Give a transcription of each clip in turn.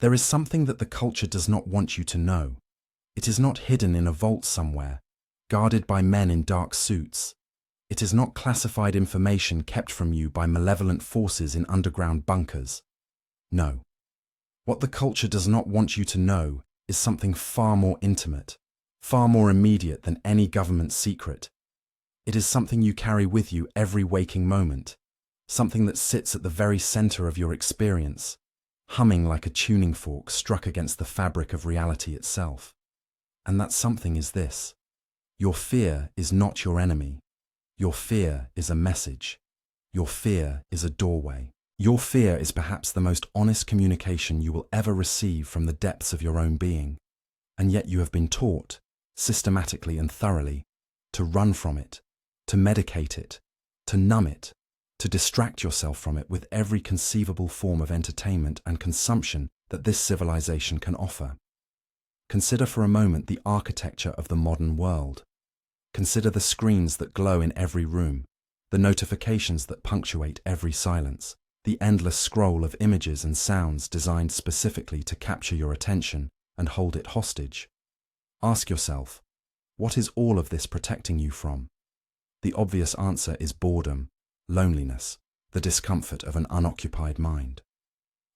There is something that the culture does not want you to know. It is not hidden in a vault somewhere, guarded by men in dark suits. It is not classified information kept from you by malevolent forces in underground bunkers. No. What the culture does not want you to know is something far more intimate, far more immediate than any government secret. It is something you carry with you every waking moment, something that sits at the very center of your experience, humming like a tuning fork struck against the fabric of reality itself. And that something is this: your fear is not your enemy. Your fear is a message. Your fear is a doorway. Your fear is perhaps the most honest communication you will ever receive from the depths of your own being, and yet you have been taught, systematically and thoroughly, to run from it, to medicate it, to numb it, to distract yourself from it with every conceivable form of entertainment and consumption that this civilization can offer. Consider for a moment the architecture of the modern world. Consider the screens that glow in every room, the notifications that punctuate every silence, the endless scroll of images and sounds designed specifically to capture your attention and hold it hostage. Ask yourself, what is all of this protecting you from? The obvious answer is boredom, loneliness, the discomfort of an unoccupied mind.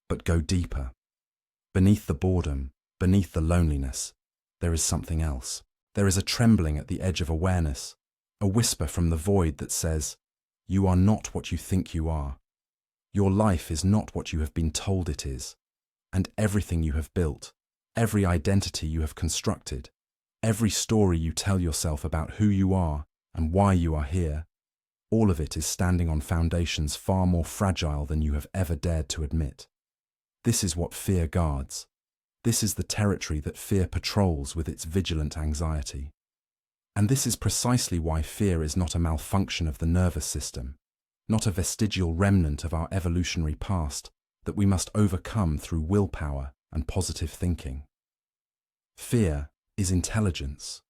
But go deeper. Beneath the boredom, beneath the loneliness, there is something else. There is a trembling at the edge of awareness, a whisper from the void that says, "You are not what you think you are. Your life is not what you have been told it is, and everything you have built, every identity you have constructed, every story you tell yourself about who you are and why you are here, all of it is standing on foundations far more fragile than you have ever dared to admit. This is what fear guards. This is the territory that fear patrols with its vigilant anxiety. And this is precisely why fear is not a malfunction of the nervous system, not a vestigial remnant of our evolutionary past that we must overcome through willpower and positive thinking. Fear is intelligence.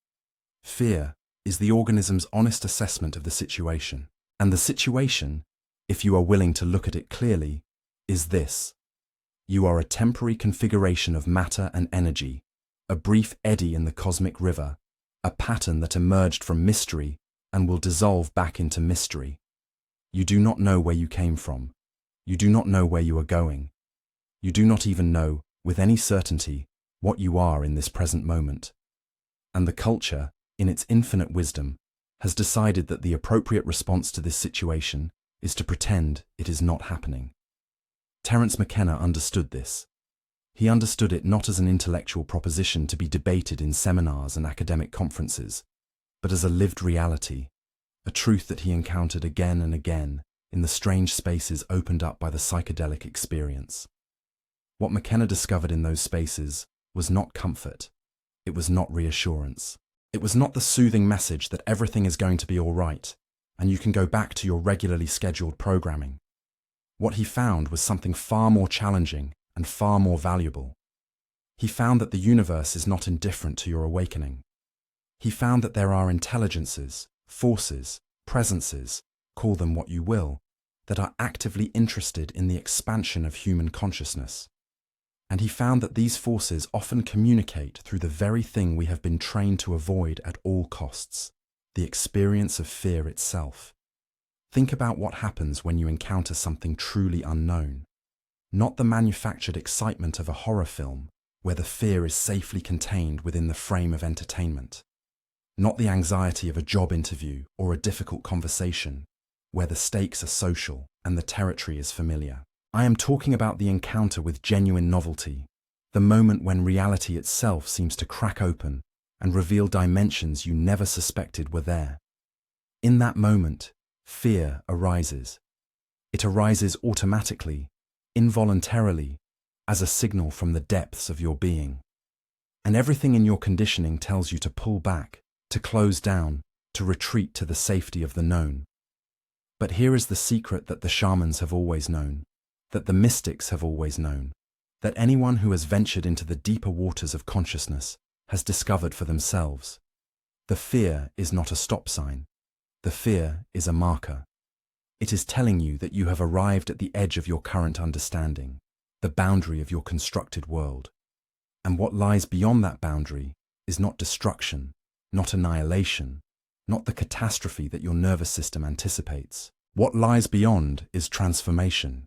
Fear is the organism's honest assessment of the situation. And the situation, if you are willing to look at it clearly, is this: you are a temporary configuration of matter and energy, a brief eddy in the cosmic river, a pattern that emerged from mystery and will dissolve back into mystery. You do not know where you came from. You do not know where you are going. You do not even know, with any certainty, what you are in this present moment. And the culture, in its infinite wisdom, has decided that the appropriate response to this situation is to pretend it is not happening. Terence McKenna understood this. He understood it not as an intellectual proposition to be debated in seminars and academic conferences, but as a lived reality, a truth that he encountered again and again in the strange spaces opened up by the psychedelic experience. What McKenna discovered in those spaces was not comfort. It was not reassurance. It was not the soothing message that everything is going to be all right, and you can go back to your regularly scheduled programming. What he found was something far more challenging and far more valuable. He found that the universe is not indifferent to your awakening. He found that there are intelligences, forces, presences, call them what you will, that are actively interested in the expansion of human consciousness. And he found that these forces often communicate through the very thing we have been trained to avoid at all costs, the experience of fear itself. Think about what happens when you encounter something truly unknown. Not the manufactured excitement of a horror film, where the fear is safely contained within the frame of entertainment. Not the anxiety of a job interview or a difficult conversation, where the stakes are social and the territory is familiar. I am talking about the encounter with genuine novelty, the moment when reality itself seems to crack open and reveal dimensions you never suspected were there. In that moment, fear arises. It arises automatically, involuntarily, as a signal from the depths of your being. And everything in your conditioning tells you to pull back, to close down, to retreat to the safety of the known. But here is the secret that the shamans have always known, that the mystics have always known, that anyone who has ventured into the deeper waters of consciousness has discovered for themselves. The fear is not a stop sign. The fear is a marker. It is telling you that you have arrived at the edge of your current understanding, the boundary of your constructed world. And what lies beyond that boundary is not destruction, not annihilation, not the catastrophe that your nervous system anticipates. What lies beyond is transformation.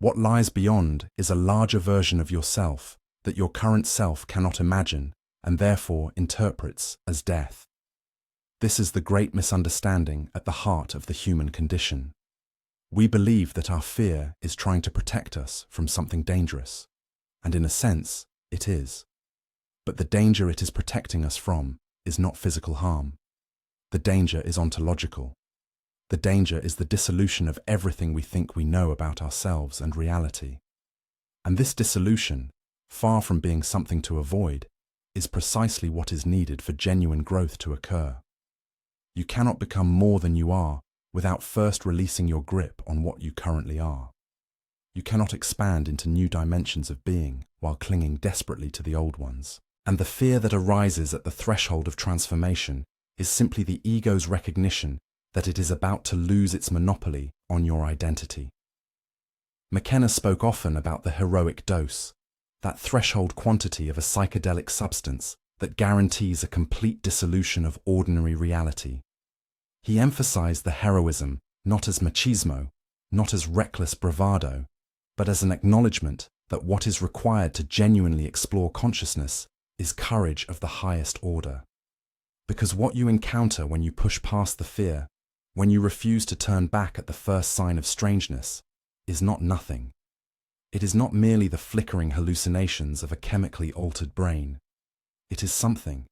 What lies beyond is a larger version of yourself that your current self cannot imagine and therefore interprets as death. This is the great misunderstanding at the heart of the human condition. We believe that our fear is trying to protect us from something dangerous, and in a sense, it is. But the danger it is protecting us from is not physical harm. The danger is ontological. The danger is the dissolution of everything we think we know about ourselves and reality. And this dissolution, far from being something to avoid, is precisely what is needed for genuine growth to occur. You cannot become more than you are without first releasing your grip on what you currently are. You cannot expand into new dimensions of being while clinging desperately to the old ones. And the fear that arises at the threshold of transformation is simply the ego's recognition that it is about to lose its monopoly on your identity. McKenna spoke often about the heroic dose, that threshold quantity of a psychedelic substance that guarantees a complete dissolution of ordinary reality. He emphasized the heroism not as machismo, not as reckless bravado, but as an acknowledgement that what is required to genuinely explore consciousness is courage of the highest order. Because what you encounter when you push past the fear, when you refuse to turn back at the first sign of strangeness, is not nothing. It is not merely the flickering hallucinations of a chemically altered brain. It is something.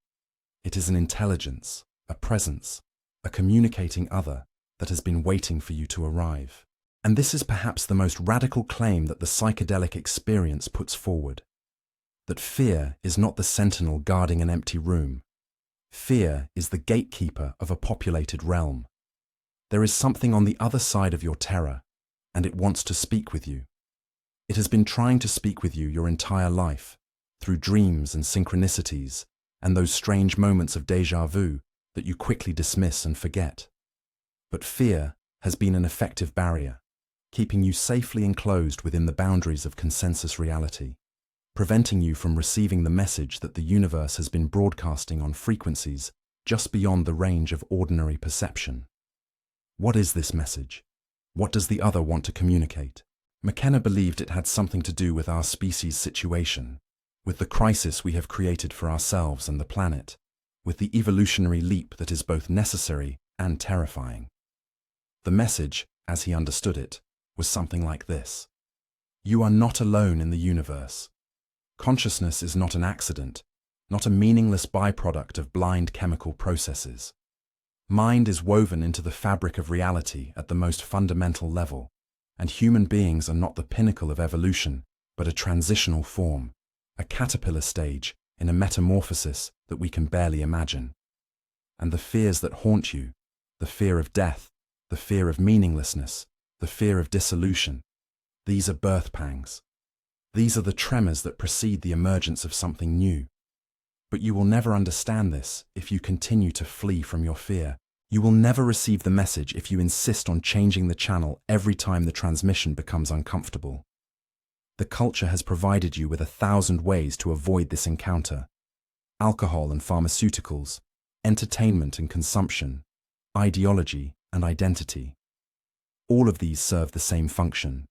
It is an intelligence, a presence, a communicating other that has been waiting for you to arrive. And this is perhaps the most radical claim that the psychedelic experience puts forward. That fear is not the sentinel guarding an empty room. Fear is the gatekeeper of a populated realm. There is something on the other side of your terror, and it wants to speak with you. It has been trying to speak with you your entire life, through dreams and synchronicities, and those strange moments of déjà vu that you quickly dismiss and forget. But fear has been an effective barrier, keeping you safely enclosed within the boundaries of consensus reality, preventing you from receiving the message that the universe has been broadcasting on frequencies just beyond the range of ordinary perception. What is this message? What does the other want to communicate? McKenna believed it had something to do with our species' situation, with the crisis we have created for ourselves and the planet, with the evolutionary leap that is both necessary and terrifying. The message, as he understood it, was something like this: you are not alone in the universe. Consciousness is not an accident, not a meaningless byproduct of blind chemical processes. Mind is woven into the fabric of reality at the most fundamental level, and human beings are not the pinnacle of evolution, but a transitional form, a caterpillar stage in a metamorphosis that we can barely imagine. And the fears that haunt you, the fear of death, the fear of meaninglessness, the fear of dissolution, these are birth pangs. These are the tremors that precede the emergence of something new. But you will never understand this if you continue to flee from your fear. You will never receive the message if you insist on changing the channel every time the transmission becomes uncomfortable. The culture has provided you with 1,000 ways to avoid this encounter. Alcohol and pharmaceuticals, entertainment and consumption, ideology and identity. All of these serve the same function.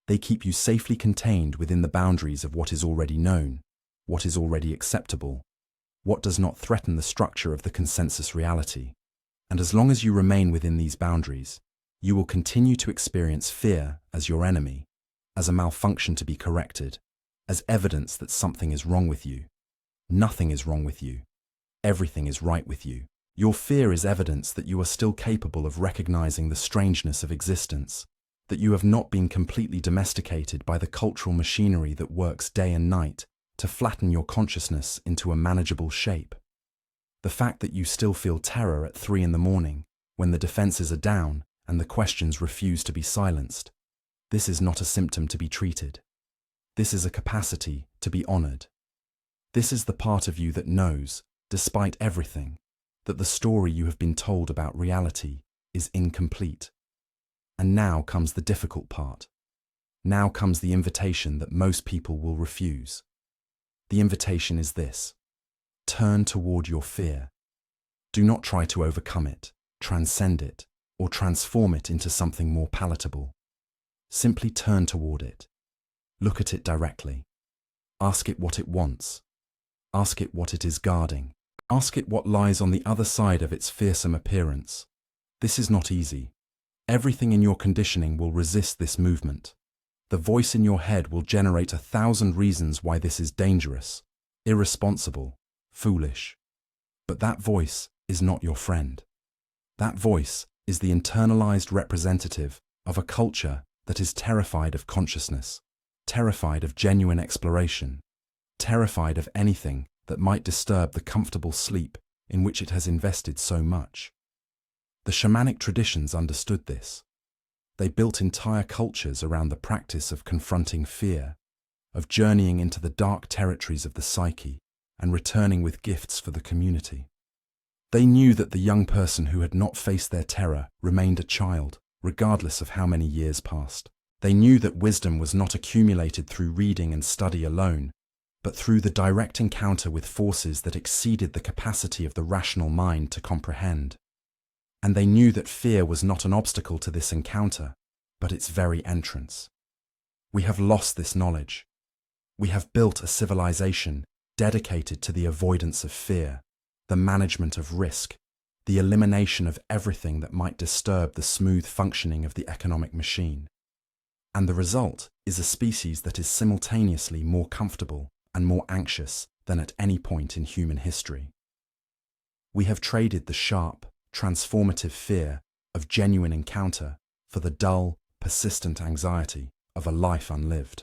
They keep you safely contained within the boundaries of what is already known, what is already acceptable, what does not threaten the structure of the consensus reality. And as long as you remain within these boundaries, you will continue to experience fear as your enemy, as a malfunction to be corrected, as evidence that something is wrong with you. Nothing is wrong with you. Everything is right with you. Your fear is evidence that you are still capable of recognizing the strangeness of existence, that you have not been completely domesticated by the cultural machinery that works day and night to flatten your consciousness into a manageable shape. The fact that you still feel terror at 3 a.m, when the defenses are down and the questions refuse to be silenced, this is not a symptom to be treated. This is a capacity to be honored. This is the part of you that knows, despite everything, that the story you have been told about reality is incomplete. And now comes the difficult part. Now comes the invitation that most people will refuse. The invitation is this: turn toward your fear. Do not try to overcome it, transcend it, or transform it into something more palatable. Simply turn toward it. Look at it directly. Ask it what it wants. Ask it what it is guarding. Ask it what lies on the other side of its fearsome appearance. This is not easy. Everything in your conditioning will resist this movement. The voice in your head will generate 1,000 reasons why this is dangerous, irresponsible, foolish. But that voice is not your friend. That voice is the internalized representative of a culture that is terrified of consciousness, terrified of genuine exploration, terrified of anything that might disturb the comfortable sleep in which it has invested so much. The shamanic traditions understood this. They built entire cultures around the practice of confronting fear, of journeying into the dark territories of the psyche and returning with gifts for the community. They knew that the young person who had not faced their terror remained a child, regardless of how many years passed. They knew that wisdom was not accumulated through reading and study alone, but through the direct encounter with forces that exceeded the capacity of the rational mind to comprehend. And they knew that fear was not an obstacle to this encounter, but its very entrance. We have lost this knowledge. We have built a civilization dedicated to the avoidance of fear, the management of risk, the elimination of everything that might disturb the smooth functioning of the economic machine. And the result is a species that is simultaneously more comfortable and more anxious than at any point in human history. We have traded the sharp, transformative fear of genuine encounter for the dull, persistent anxiety of a life unlived.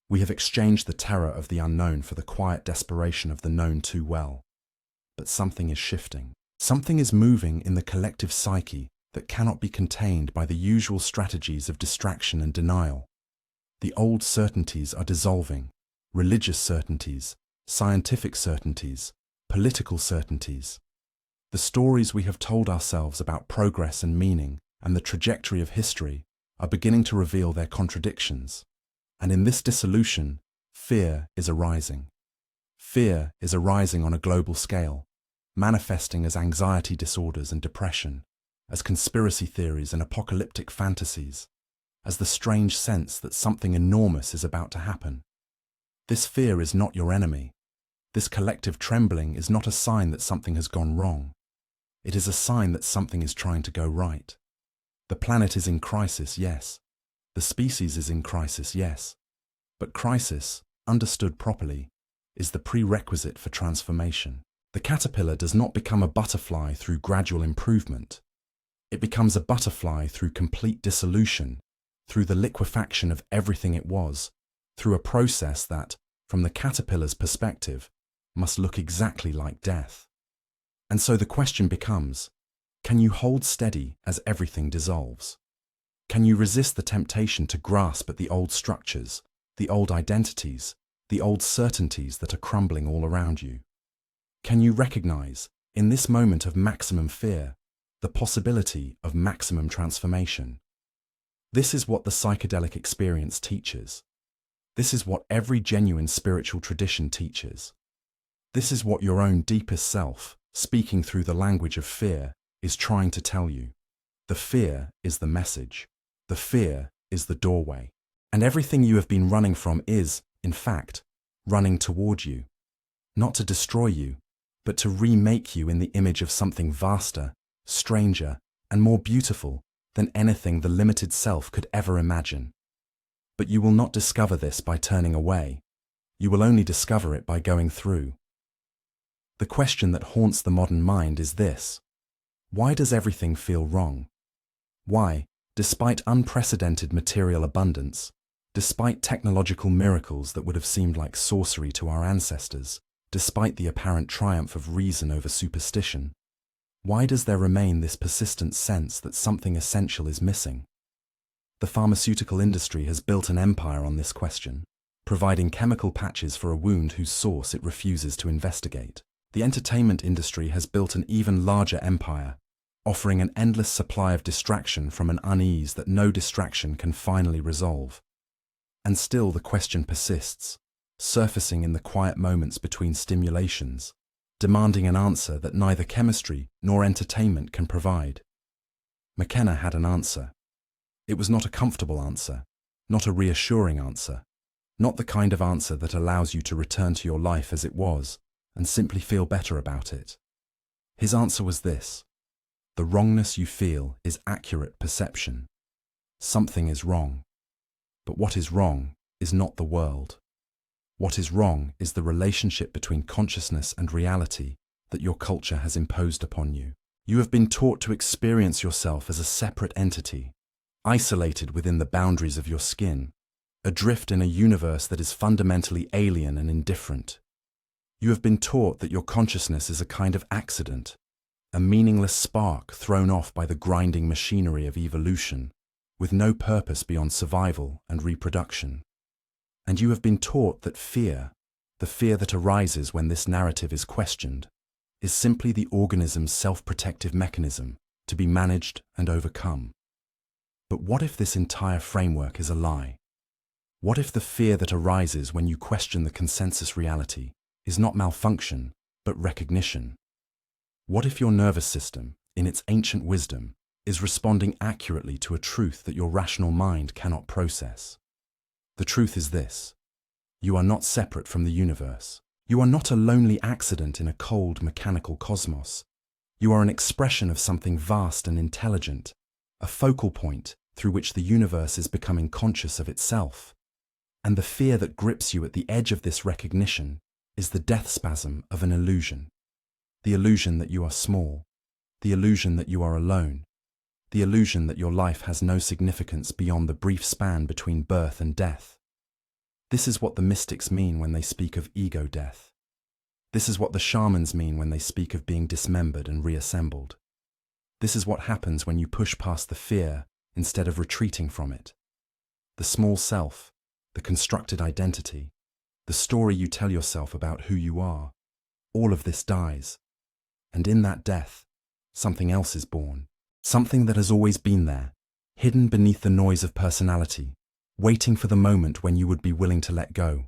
We have exchanged the terror of the unknown for the quiet desperation of the known too well. But something is shifting. Something is moving in the collective psyche that cannot be contained by the usual strategies of distraction and denial. The old certainties are dissolving: religious certainties, scientific certainties, political certainties. The stories we have told ourselves about progress and meaning and the trajectory of history are beginning to reveal their contradictions. And in this dissolution, fear is arising. Fear is arising on a global scale, manifesting as anxiety disorders and depression, as conspiracy theories and apocalyptic fantasies, as the strange sense that something enormous is about to happen. This fear is not your enemy. This collective trembling is not a sign that something has gone wrong. It is a sign that something is trying to go right. The planet is in crisis, yes. The species is in crisis, yes. But crisis, understood properly, is the prerequisite for transformation. The caterpillar does not become a butterfly through gradual improvement. It becomes a butterfly through complete dissolution, through the liquefaction of everything it was, through a process that, from the caterpillar's perspective, must look exactly like death. And so the question becomes, can you hold steady as everything dissolves? Can you resist the temptation to grasp at the old structures, the old identities, the old certainties that are crumbling all around you? Can you recognize, in this moment of maximum fear, the possibility of maximum transformation? This is what the psychedelic experience teaches. This is what every genuine spiritual tradition teaches. This is what your own deepest self, speaking through the language of fear, is trying to tell you. The fear is the message. The fear is the doorway. And everything you have been running from is, in fact, running toward you. Not to destroy you, but to remake you in the image of something vaster, stranger, and more beautiful than anything the limited self could ever imagine. But you will not discover this by turning away. You will only discover it by going through. The question that haunts the modern mind is this: why does everything feel wrong? Why, despite unprecedented material abundance, despite technological miracles that would have seemed like sorcery to our ancestors, despite the apparent triumph of reason over superstition, why does there remain this persistent sense that something essential is missing? The pharmaceutical industry has built an empire on this question, providing chemical patches for a wound whose source it refuses to investigate. The entertainment industry has built an even larger empire, offering an endless supply of distraction from an unease that no distraction can finally resolve. And still the question persists, surfacing in the quiet moments between stimulations, demanding an answer that neither chemistry nor entertainment can provide. McKenna had an answer. It was not a comfortable answer, not a reassuring answer, not the kind of answer that allows you to return to your life as it was and simply feel better about it. His answer was this: the wrongness you feel is accurate perception. Something is wrong. But what is wrong is not the world. What is wrong is the relationship between consciousness and reality that your culture has imposed upon you. You have been taught to experience yourself as a separate entity, isolated within the boundaries of your skin, adrift in a universe that is fundamentally alien and indifferent. You have been taught that your consciousness is a kind of accident, a meaningless spark thrown off by the grinding machinery of evolution, with no purpose beyond survival and reproduction. And you have been taught that fear, the fear that arises when this narrative is questioned, is simply the organism's self-protective mechanism to be managed and overcome. But what if this entire framework is a lie? What if the fear that arises when you question the consensus reality is not malfunction, but recognition? What if your nervous system, in its ancient wisdom, is responding accurately to a truth that your rational mind cannot process? The truth is this: you are not separate from the universe. You are not a lonely accident in a cold, mechanical cosmos. You are an expression of something vast and intelligent, a focal point through which the universe is becoming conscious of itself. And the fear that grips you at the edge of this recognition is the death spasm of an illusion. The illusion that you are small, the illusion that you are alone, the illusion that your life has no significance beyond the brief span between birth and death. This is what the mystics mean when they speak of ego death. This is what the shamans mean when they speak of being dismembered and reassembled. This is what happens when you push past the fear instead of retreating from it. The small self, the constructed identity, the story you tell yourself about who you are, all of this dies. And in that death, something else is born. Something that has always been there, hidden beneath the noise of personality, waiting for the moment when you would be willing to let go.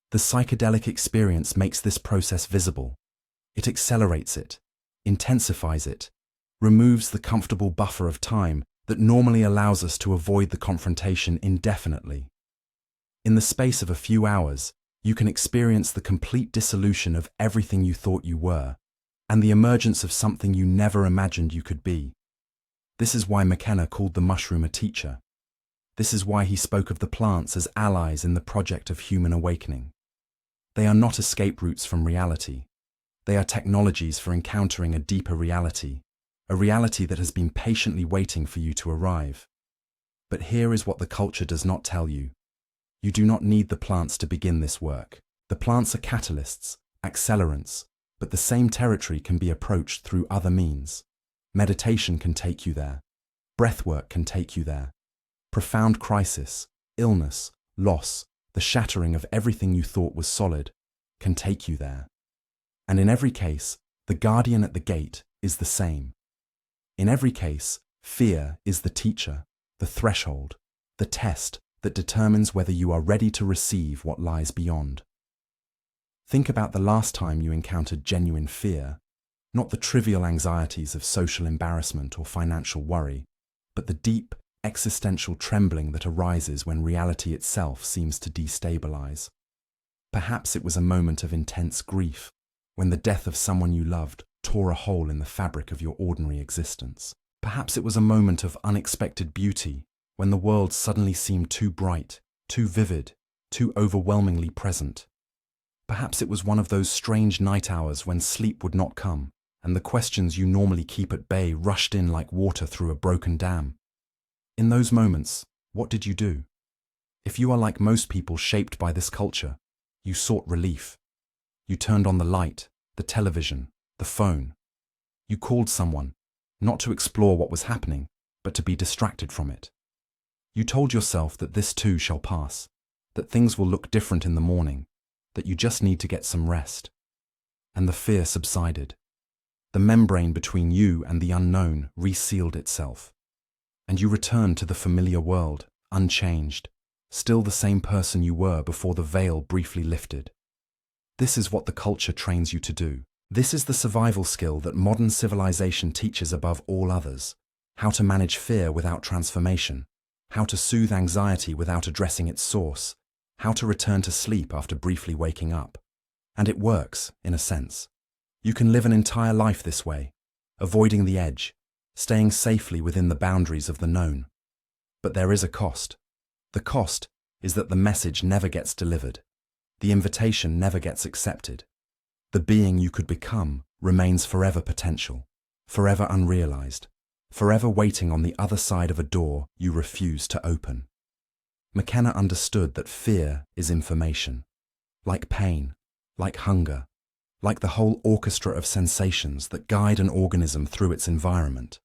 The psychedelic experience makes this process visible. It accelerates it, intensifies it, removes the comfortable buffer of time that normally allows us to avoid the confrontation indefinitely. In the space of a few hours, you can experience the complete dissolution of everything you thought you were, and the emergence of something you never imagined you could be. This is why McKenna called the mushroom a teacher. This is why he spoke of the plants as allies in the project of human awakening. They are not escape routes from reality. They are technologies for encountering a deeper reality, a reality that has been patiently waiting for you to arrive. But here is what the culture does not tell you. You do not need the plants to begin this work. The plants are catalysts, accelerants, but the same territory can be approached through other means. Meditation can take you there. Breathwork can take you there. Profound crisis, illness, loss, the shattering of everything you thought was solid, can take you there. And in every case, the guardian at the gate is the same. In every case, fear is the teacher, the threshold, the test that determines whether you are ready to receive what lies beyond. Think about the last time you encountered genuine fear, not the trivial anxieties of social embarrassment or financial worry, but the deep, existential trembling that arises when reality itself seems to destabilize. Perhaps it was a moment of intense grief, when the death of someone you loved tore a hole in the fabric of your ordinary existence. Perhaps it was a moment of unexpected beauty, when the world suddenly seemed too bright, too vivid, too overwhelmingly present. Perhaps it was one of those strange night hours when sleep would not come, and the questions you normally keep at bay rushed in like water through a broken dam. In those moments, what did you do? If you are like most people shaped by this culture, you sought relief. You turned on the light, the television, the phone. You called someone, not to explore what was happening, but to be distracted from it. You told yourself that this too shall pass, that things will look different in the morning, that you just need to get some rest. And the fear subsided. The membrane between you and the unknown resealed itself, and you returned to the familiar world, unchanged, still the same person you were before the veil briefly lifted. This is what the culture trains you to do. This is the survival skill that modern civilization teaches above all others: how to manage fear without transformation, how to soothe anxiety without addressing its source, how to return to sleep after briefly waking up. And it works, in a sense. You can live an entire life this way, avoiding the edge, staying safely within the boundaries of the known. But there is a cost. The cost is that the message never gets delivered. The invitation never gets accepted. The being you could become remains forever potential, forever unrealized, forever waiting on the other side of a door you refuse to open. McKenna understood that fear is information, like pain, like hunger, like the whole orchestra of sensations that guide an organism through its environment.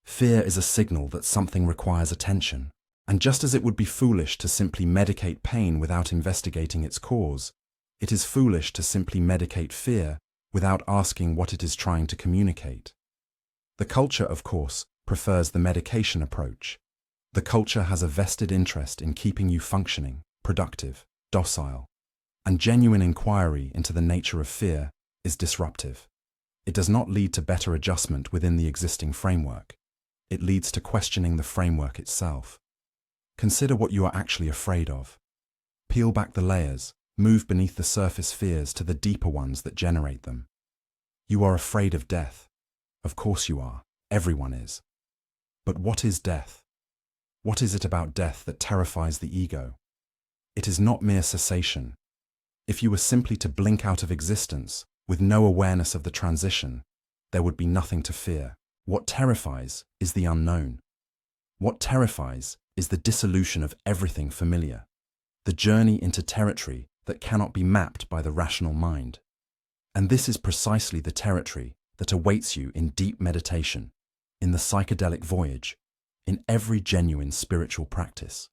Fear is a signal that something requires attention, and just as it would be foolish to simply medicate pain without investigating its cause, it is foolish to simply medicate fear without asking what it is trying to communicate. The culture, of course, prefers the medication approach. The culture has a vested interest in keeping you functioning, productive, docile, and genuine inquiry into the nature of fear is disruptive. It does not lead to better adjustment within the existing framework. It leads to questioning the framework itself. Consider what you are actually afraid of. Peel back the layers, move beneath the surface fears to the deeper ones that generate them. You are afraid of death. Of course you are. Everyone is. But what is death? What is it about death that terrifies the ego? It is not mere cessation. If you were simply to blink out of existence, with no awareness of the transition, there would be nothing to fear. What terrifies is the unknown. What terrifies is the dissolution of everything familiar, the journey into territory that cannot be mapped by the rational mind. And this is precisely the territory that awaits you in deep meditation, in the psychedelic voyage, in every genuine spiritual practice.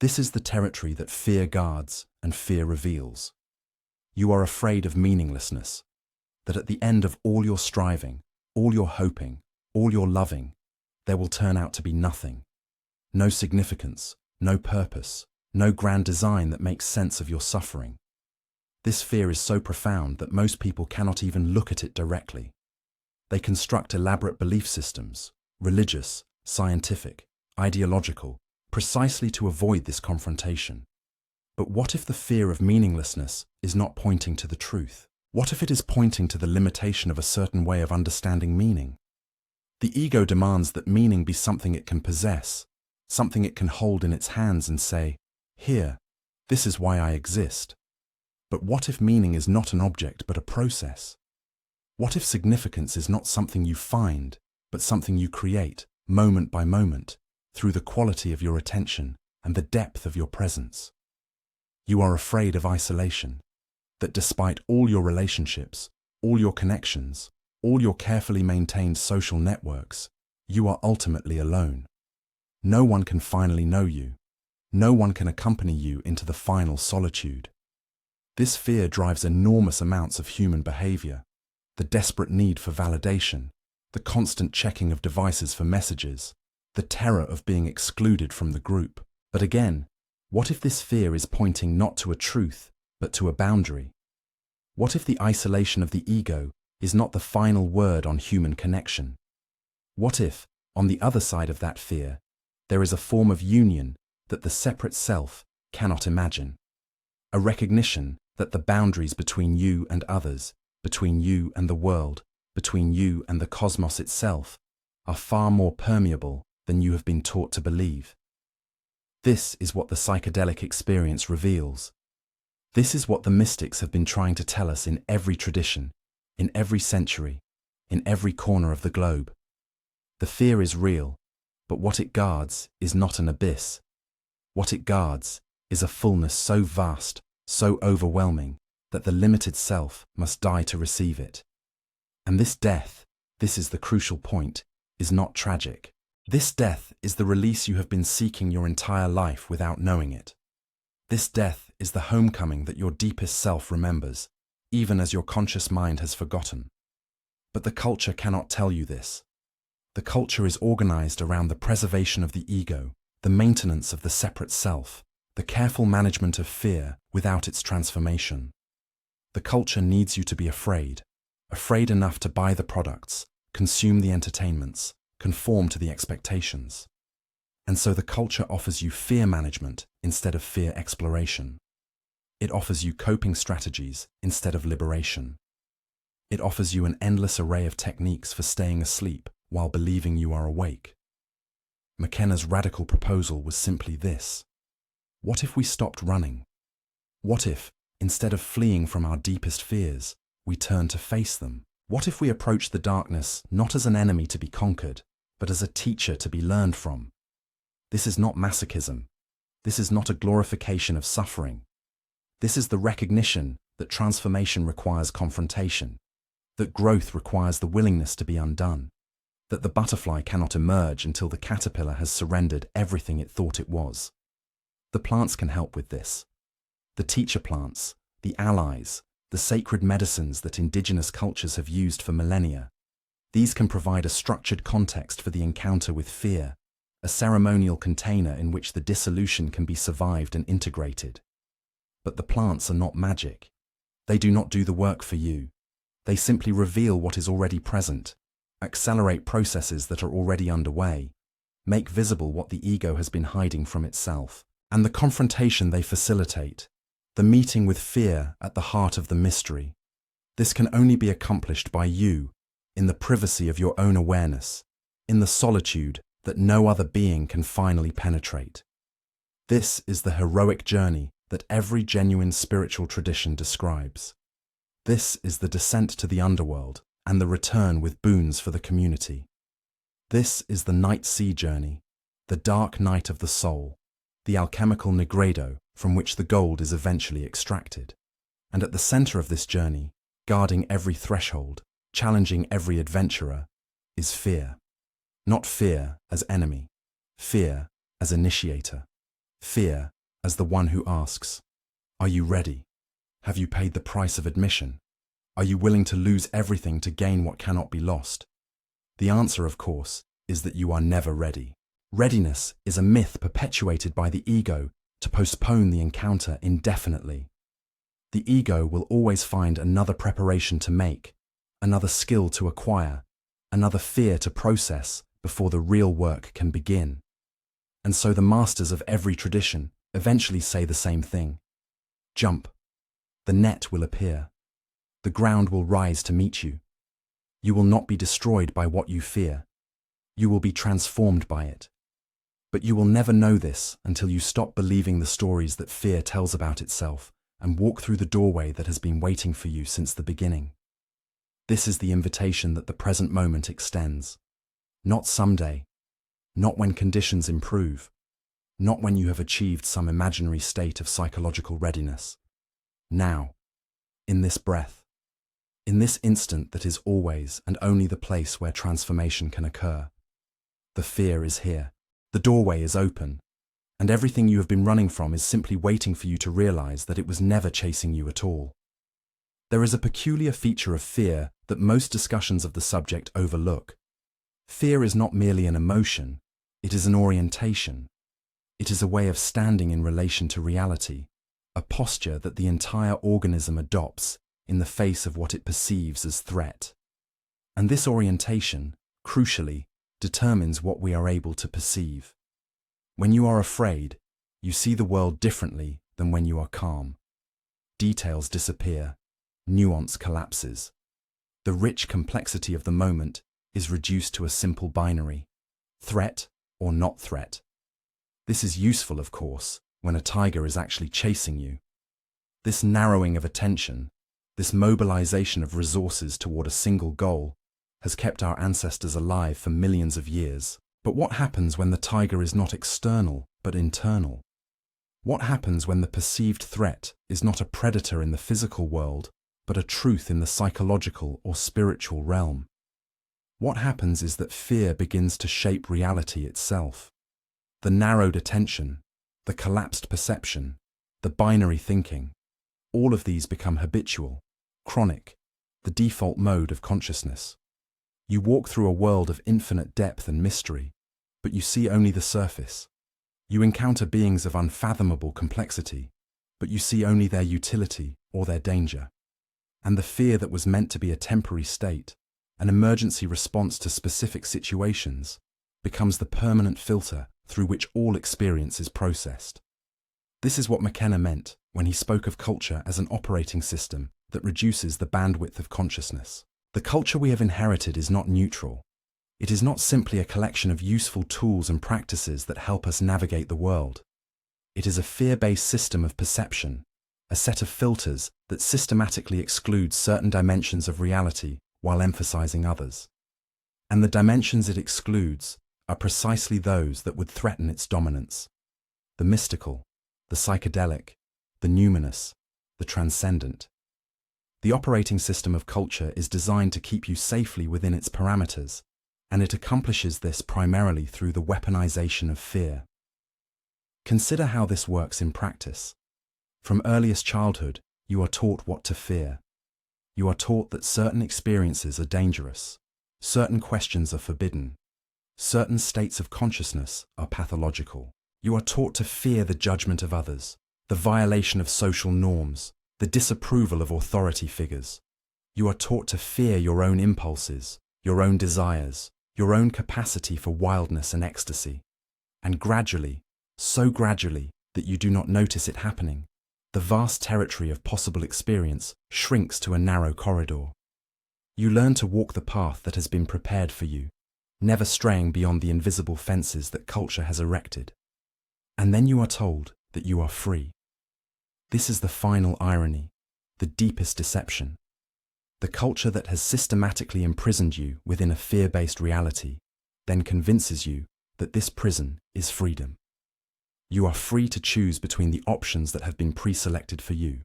This is the territory that fear guards and fear reveals. You are afraid of meaninglessness, that at the end of all your striving, all your hoping, all your loving, there will turn out to be nothing. No significance, no purpose, no grand design that makes sense of your suffering. This fear is so profound that most people cannot even look at it directly. They construct elaborate belief systems, religious, scientific, ideological, precisely to avoid this confrontation. But what if the fear of meaninglessness is not pointing to the truth? What if it is pointing to the limitation of a certain way of understanding meaning? The ego demands that meaning be something it can possess, something it can hold in its hands and say, "Here, this is why I exist." But what if meaning is not an object but a process? What if significance is not something you find, but something you create, moment by moment, through the quality of your attention and the depth of your presence? You are afraid of isolation, that despite all your relationships, all your connections, all your carefully maintained social networks, you are ultimately alone. No one can finally know you. No one can accompany you into the final solitude. This fear drives enormous amounts of human behavior, the desperate need for validation, the constant checking of devices for messages, the terror of being excluded from the group. But again, what if this fear is pointing not to a truth, but to a boundary? What if the isolation of the ego is not the final word on human connection? What if, on the other side of that fear, there is a form of union that the separate self cannot imagine? A recognition that the boundaries between you and others, between you and the world, between you and the cosmos itself, are far more permeable than you have been taught to believe. This is what the psychedelic experience reveals. This is what the mystics have been trying to tell us in every tradition, in every century, in every corner of the globe. The fear is real, but what it guards is not an abyss. What it guards is a fullness so vast, so overwhelming, that the limited self must die to receive it. And this death, this is the crucial point, is not tragic. This death is the release you have been seeking your entire life without knowing it. This death is the homecoming that your deepest self remembers, even as your conscious mind has forgotten. But the culture cannot tell you this. The culture is organized around the preservation of the ego, the maintenance of the separate self, the the careful management of fear without its transformation. The culture needs you to be afraid enough to buy the products, consume the entertainments, conform to the expectations. And so the culture offers you fear management instead of fear exploration. It offers you coping strategies instead of liberation. It offers you an endless array of techniques for staying asleep while believing you are awake. McKenna's radical proposal was simply this: what if we stopped running? What if, instead of fleeing from our deepest fears, we turn to face them? What if we approach the darkness not as an enemy to be conquered, but as a teacher to be learned from? This is not masochism. This is not a glorification of suffering. This is the recognition that transformation requires confrontation, that growth requires the willingness to be undone, that the butterfly cannot emerge until the caterpillar has surrendered everything it thought it was. The plants can help with this. The teacher plants, the allies, the sacred medicines that indigenous cultures have used for millennia. These can provide a structured context for the encounter with fear, a ceremonial container in which the dissolution can be survived and integrated. But the plants are not magic. They do not do the work for you. They simply reveal what is already present, accelerate processes that are already underway, make visible what the ego has been hiding from itself. And the confrontation they facilitate, the meeting with fear at the heart of the mystery, this can only be accomplished by you, in the privacy of your own awareness, in the solitude that no other being can finally penetrate. This is the heroic journey that every genuine spiritual tradition describes. This is the descent to the underworld and the return with boons for the community. This is the night sea journey, the dark night of the soul, the alchemical nigredo from which the gold is eventually extracted. And at the center of this journey, guarding every threshold, challenging every adventurer, is fear. Not fear as enemy, fear as initiator, fear as the one who asks, "Are you ready? Have you paid the price of admission? Are you willing to lose everything to gain what cannot be lost?" The answer, of course, is that you are never ready. Readiness is a myth perpetuated by the ego to postpone the encounter indefinitely. The ego will always find another preparation to make, another skill to acquire, another fear to process before the real work can begin. And so the masters of every tradition eventually say the same thing. Jump. The net will appear. The ground will rise to meet you. You will not be destroyed by what you fear. You will be transformed by it. But you will never know this until you stop believing the stories that fear tells about itself and walk through the doorway that has been waiting for you since the beginning. This is the invitation that the present moment extends. Not someday, not when conditions improve, not when you have achieved some imaginary state of psychological readiness. Now, in this breath, in this instant that is always and only the place where transformation can occur. The fear is here. The doorway is open, and everything you have been running from is simply waiting for you to realize that it was never chasing you at all. There is a peculiar feature of fear that most discussions of the subject overlook. Fear is not merely an emotion, it is an orientation. It is a way of standing in relation to reality, a posture that the entire organism adopts in the face of what it perceives as threat. And this orientation, crucially, determines what we are able to perceive. When you are afraid, you see the world differently than when you are calm. Details disappear, nuance collapses. The rich complexity of the moment is reduced to a simple binary, threat or not threat. This is useful, of course, when a tiger is actually chasing you. This narrowing of attention, this mobilization of resources toward a single goal, has kept our ancestors alive for millions of years. But what happens when the tiger is not external, but internal? What happens when the perceived threat is not a predator in the physical world, but a truth in the psychological or spiritual realm? What happens is that fear begins to shape reality itself. The narrowed attention, the collapsed perception, the binary thinking, all of these become habitual, chronic, the default mode of consciousness. You walk through a world of infinite depth and mystery, but you see only the surface. You encounter beings of unfathomable complexity, but you see only their utility or their danger. And the fear that was meant to be a temporary state, an emergency response to specific situations, becomes the permanent filter through which all experience is processed. This is what McKenna meant when he spoke of culture as an operating system that reduces the bandwidth of consciousness. The culture we have inherited is not neutral. It is not simply a collection of useful tools and practices that help us navigate the world. It is a fear-based system of perception, a set of filters that systematically excludes certain dimensions of reality while emphasizing others. And the dimensions it excludes are precisely those that would threaten its dominance: the mystical, the psychedelic, the numinous, the transcendent. The operating system of culture is designed to keep you safely within its parameters, and it accomplishes this primarily through the weaponization of fear. Consider how this works in practice. From earliest childhood, you are taught what to fear. You are taught that certain experiences are dangerous, certain questions are forbidden, certain states of consciousness are pathological. You are taught to fear the judgment of others, the violation of social norms, the disapproval of authority figures. You are taught to fear your own impulses, your own desires, your own capacity for wildness and ecstasy. And gradually, so gradually that you do not notice it happening, the vast territory of possible experience shrinks to a narrow corridor. You learn to walk the path that has been prepared for you, never straying beyond the invisible fences that culture has erected. And then you are told that you are free. This is the final irony, the deepest deception. The culture that has systematically imprisoned you within a fear-based reality then convinces you that this prison is freedom. You are free to choose between the options that have been pre-selected for you.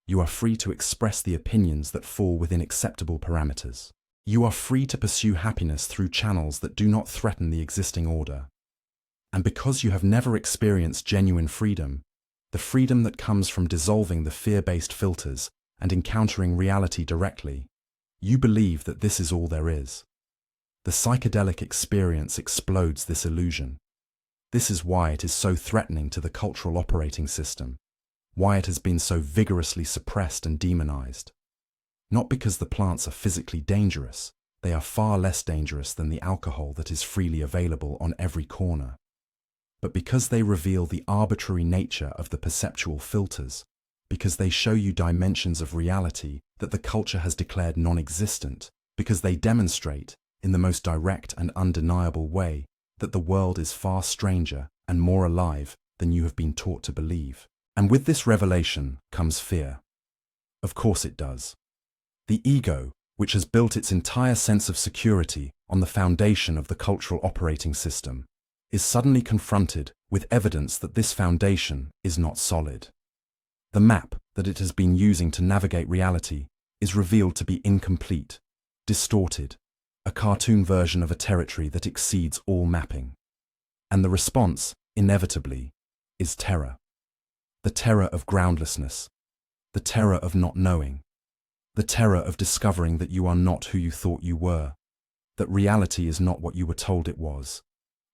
You are free to express the opinions that fall within acceptable parameters. You are free to pursue happiness through channels that do not threaten the existing order. And because you have never experienced genuine freedom, the freedom that comes from dissolving the fear-based filters and encountering reality directly, you believe that this is all there is. The psychedelic experience explodes this illusion. This is why it is so threatening to the cultural operating system, why it has been so vigorously suppressed and demonized. Not because the plants are physically dangerous, they are far less dangerous than the alcohol that is freely available on every corner, but because they reveal the arbitrary nature of the perceptual filters, because they show you dimensions of reality that the culture has declared non-existent, because they demonstrate, in the most direct and undeniable way, that the world is far stranger and more alive than you have been taught to believe. And with this revelation comes fear. Of course it does. The ego, which has built its entire sense of security on the foundation of the cultural operating system, is suddenly confronted with evidence that this foundation is not solid. The map that it has been using to navigate reality is revealed to be incomplete, distorted, a cartoon version of a territory that exceeds all mapping. And the response, inevitably, is terror. The terror of groundlessness, the terror of not knowing, the terror of discovering that you are not who you thought you were, that reality is not what you were told it was,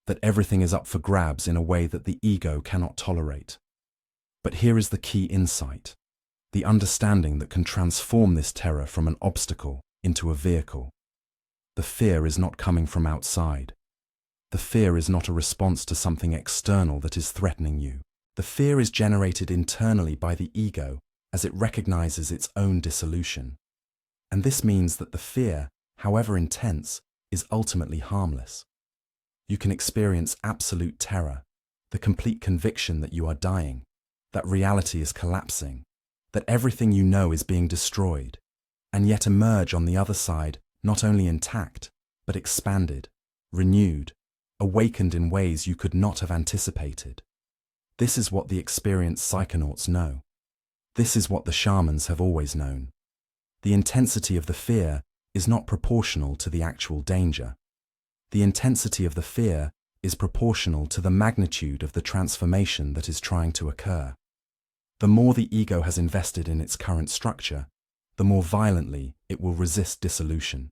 that everything is up for grabs in a way that the ego cannot tolerate. But here is the key insight, the understanding that can transform this terror from an obstacle into a vehicle. The fear is not coming from outside. The fear is not a response to something external that is threatening you. The fear is generated internally by the ego as it recognizes its own dissolution. And this means that the fear, however intense, is ultimately harmless. You can experience absolute terror, the complete conviction that you are dying, that reality is collapsing, that everything you know is being destroyed, and yet emerge on the other side not only intact, but expanded, renewed, awakened in ways you could not have anticipated. This is what the experienced psychonauts know. This is what the shamans have always known. The intensity of the fear is not proportional to the actual danger. The intensity of the fear is proportional to the magnitude of the transformation that is trying to occur. The more the ego has invested in its current structure, the more violently it will resist dissolution.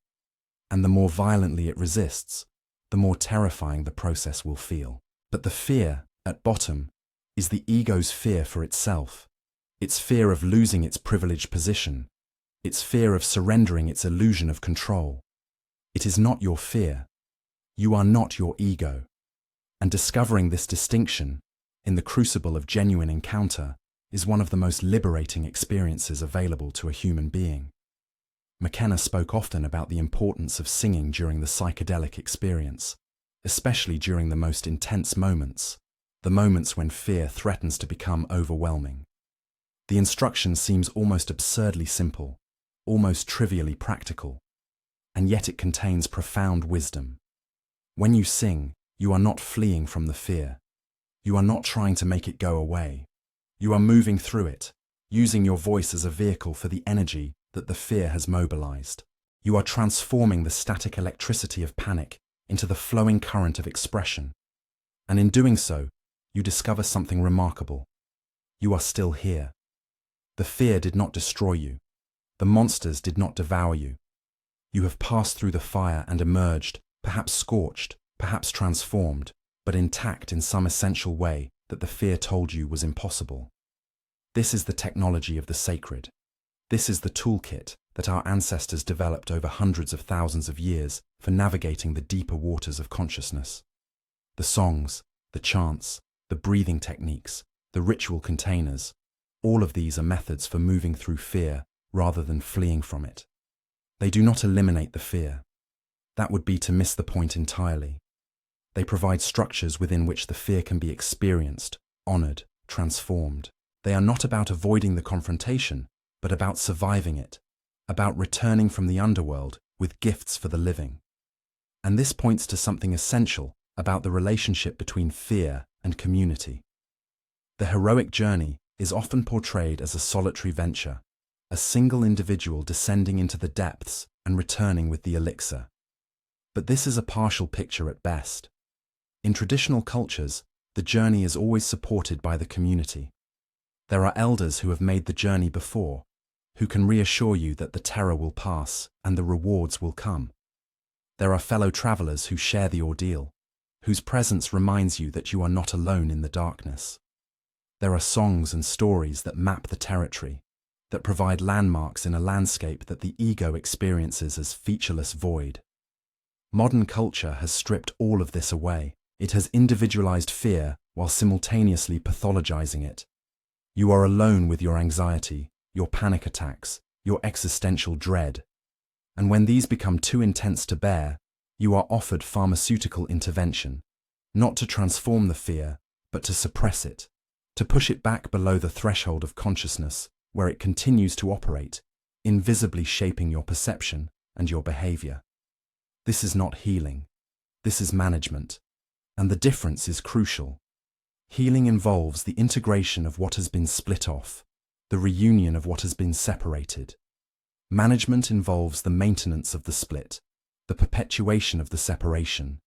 And the more violently it resists, the more terrifying the process will feel. But the fear At bottom is the ego's fear for itself, its fear of losing its privileged position, its fear of surrendering its illusion of control. It is not your fear. You are not your ego. And discovering this distinction in the crucible of genuine encounter is one of the most liberating experiences available to a human being. McKenna spoke often about the importance of singing during the psychedelic experience, especially during the most intense moments, the moments when fear threatens to become overwhelming. The instruction seems almost absurdly simple, almost trivially practical, and yet it contains profound wisdom. When you sing, you are not fleeing from the fear. You are not trying to make it go away. You are moving through it, using your voice as a vehicle for the energy that the fear has mobilized. You are transforming the static electricity of panic into the flowing current of expression. And in doing so, you discover something remarkable. You are still here. The fear did not destroy you. The monsters did not devour you. You have passed through the fire and emerged, perhaps scorched, perhaps transformed, but intact in some essential way that the fear told you was impossible. This is the technology of the sacred. This is the toolkit that our ancestors developed over hundreds of thousands of years for navigating the deeper waters of consciousness. The songs, the chants, the breathing techniques, the ritual containers, all of these are methods for moving through fear rather than fleeing from it. They do not eliminate the fear. That would be to miss the point entirely. They provide structures within which the fear can be experienced, honored, transformed. They are not about avoiding the confrontation, but about surviving it, about returning from the underworld with gifts for the living. And this points to something essential about the relationship between fear and community. The heroic journey is often portrayed as a solitary venture, a single individual descending into the depths and returning with the elixir. But this is a partial picture at best. In traditional cultures, the journey is always supported by the community. There are elders who have made the journey before, who can reassure you that the terror will pass and the rewards will come. There are fellow travelers who share the ordeal, whose presence reminds you that you are not alone in the darkness. There are songs and stories that map the territory, that provide landmarks in a landscape that the ego experiences as featureless void. Modern culture has stripped all of this away. It has individualized fear while simultaneously pathologizing it. You are alone with your anxiety, your panic attacks, your existential dread. And when these become too intense to bear, you are offered pharmaceutical intervention, not to transform the fear, but to suppress it, to push it back below the threshold of consciousness, where it continues to operate, invisibly shaping your perception and your behavior. This is not healing. This is management. And the difference is crucial. Healing involves the integration of what has been split off, the reunion of what has been separated. Management involves the maintenance of the split, the perpetuation of the separation.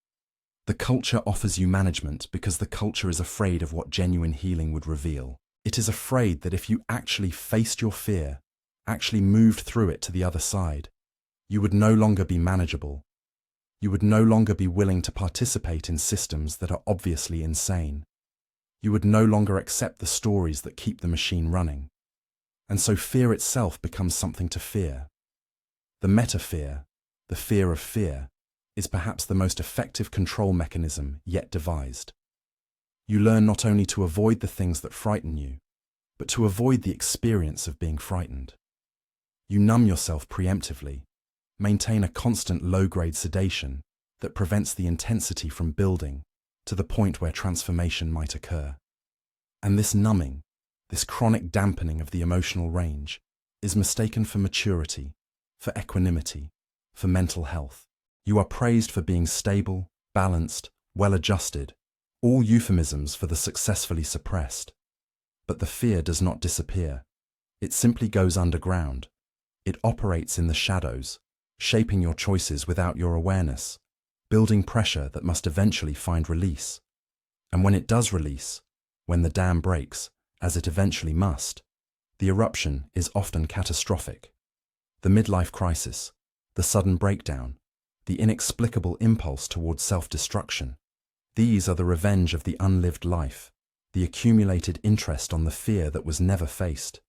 The culture offers you management because the culture is afraid of what genuine healing would reveal. It is afraid that if you actually faced your fear, actually moved through it to the other side, you would no longer be manageable. You would no longer be willing to participate in systems that are obviously insane. You would no longer accept the stories that keep the machine running. And so fear itself becomes something to fear. The meta-fear, the fear of fear, is perhaps the most effective control mechanism yet devised. You learn not only to avoid the things that frighten you, but to avoid the experience of being frightened. You numb yourself preemptively, maintain a constant low-grade sedation that prevents the intensity from building to the point where transformation might occur. And this numbing, this chronic dampening of the emotional range, is mistaken for maturity, for equanimity, for mental health. You are praised for being stable, balanced, well-adjusted, all euphemisms for the successfully suppressed. But the fear does not disappear. It simply goes underground. It operates in the shadows, shaping your choices without your awareness, building pressure that must eventually find release. And when it does release, when the dam breaks, as it eventually must, the eruption is often catastrophic. The midlife crisis, the sudden breakdown, the inexplicable impulse towards self-destruction, These are the revenge of the unlived life, the accumulated interest on the fear that was never faced.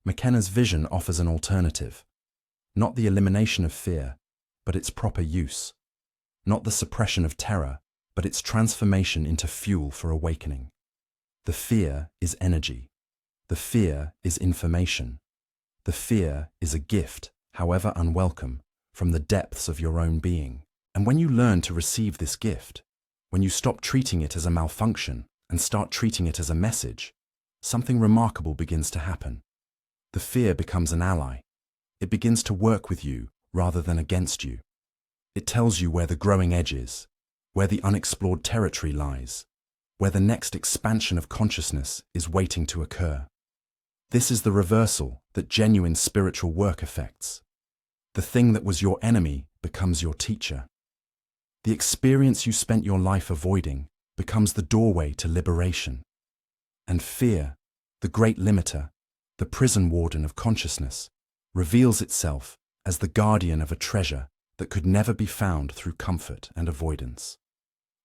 McKenna's vision offers an alternative. Not the elimination of fear, but its proper use. Not the suppression of terror, but its transformation into fuel for awakening. The fear is energy. The fear is information. The fear is a gift, however unwelcome, from the depths of your own being. And when you learn to receive this gift, when you stop treating it as a malfunction and start treating it as a message, something remarkable begins to happen. The fear becomes an ally. It begins to work with you rather than against you. It tells you where the growing edge is, where the unexplored territory lies, where the next expansion of consciousness is waiting to occur. This is the reversal that genuine spiritual work affects. The thing that was your enemy becomes your teacher. The experience you spent your life avoiding becomes the doorway to liberation. And fear, the great limiter, the prison warden of consciousness, reveals itself as the guardian of a treasure that could never be found through comfort and avoidance.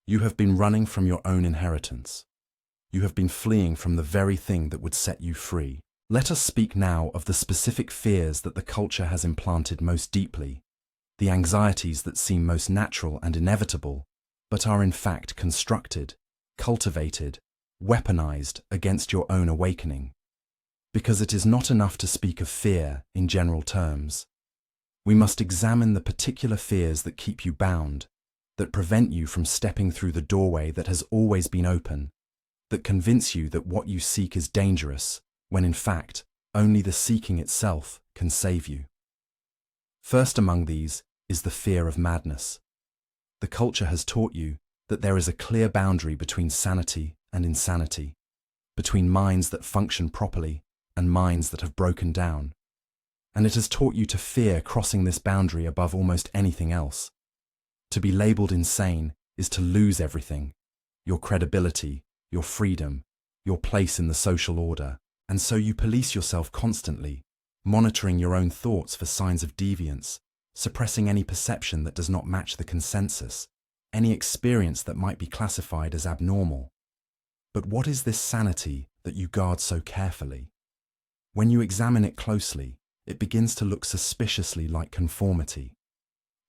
You have been running from your own inheritance. You have been fleeing from the very thing that would set you free. Let us speak now of the specific fears that the culture has implanted most deeply, the anxieties that seem most natural and inevitable, but are in fact constructed, cultivated, weaponized against your own awakening. Because it is not enough to speak of fear in general terms. We must examine the particular fears that keep you bound, that prevent you from stepping through the doorway that has always been open, that convince you that what you seek is dangerous, when in fact, only the seeking itself can save you. First among these is the fear of madness. The culture has taught you that there is a clear boundary between sanity and insanity, between minds that function properly and minds that have broken down. And it has taught you to fear crossing this boundary above almost anything else. To be labeled insane is to lose everything, your credibility, your freedom, your place in the social order, and so you police yourself constantly, monitoring your own thoughts for signs of deviance, suppressing any perception that does not match the consensus, any experience that might be classified as abnormal. But what is this sanity that you guard so carefully? When you examine it closely, it begins to look suspiciously like conformity.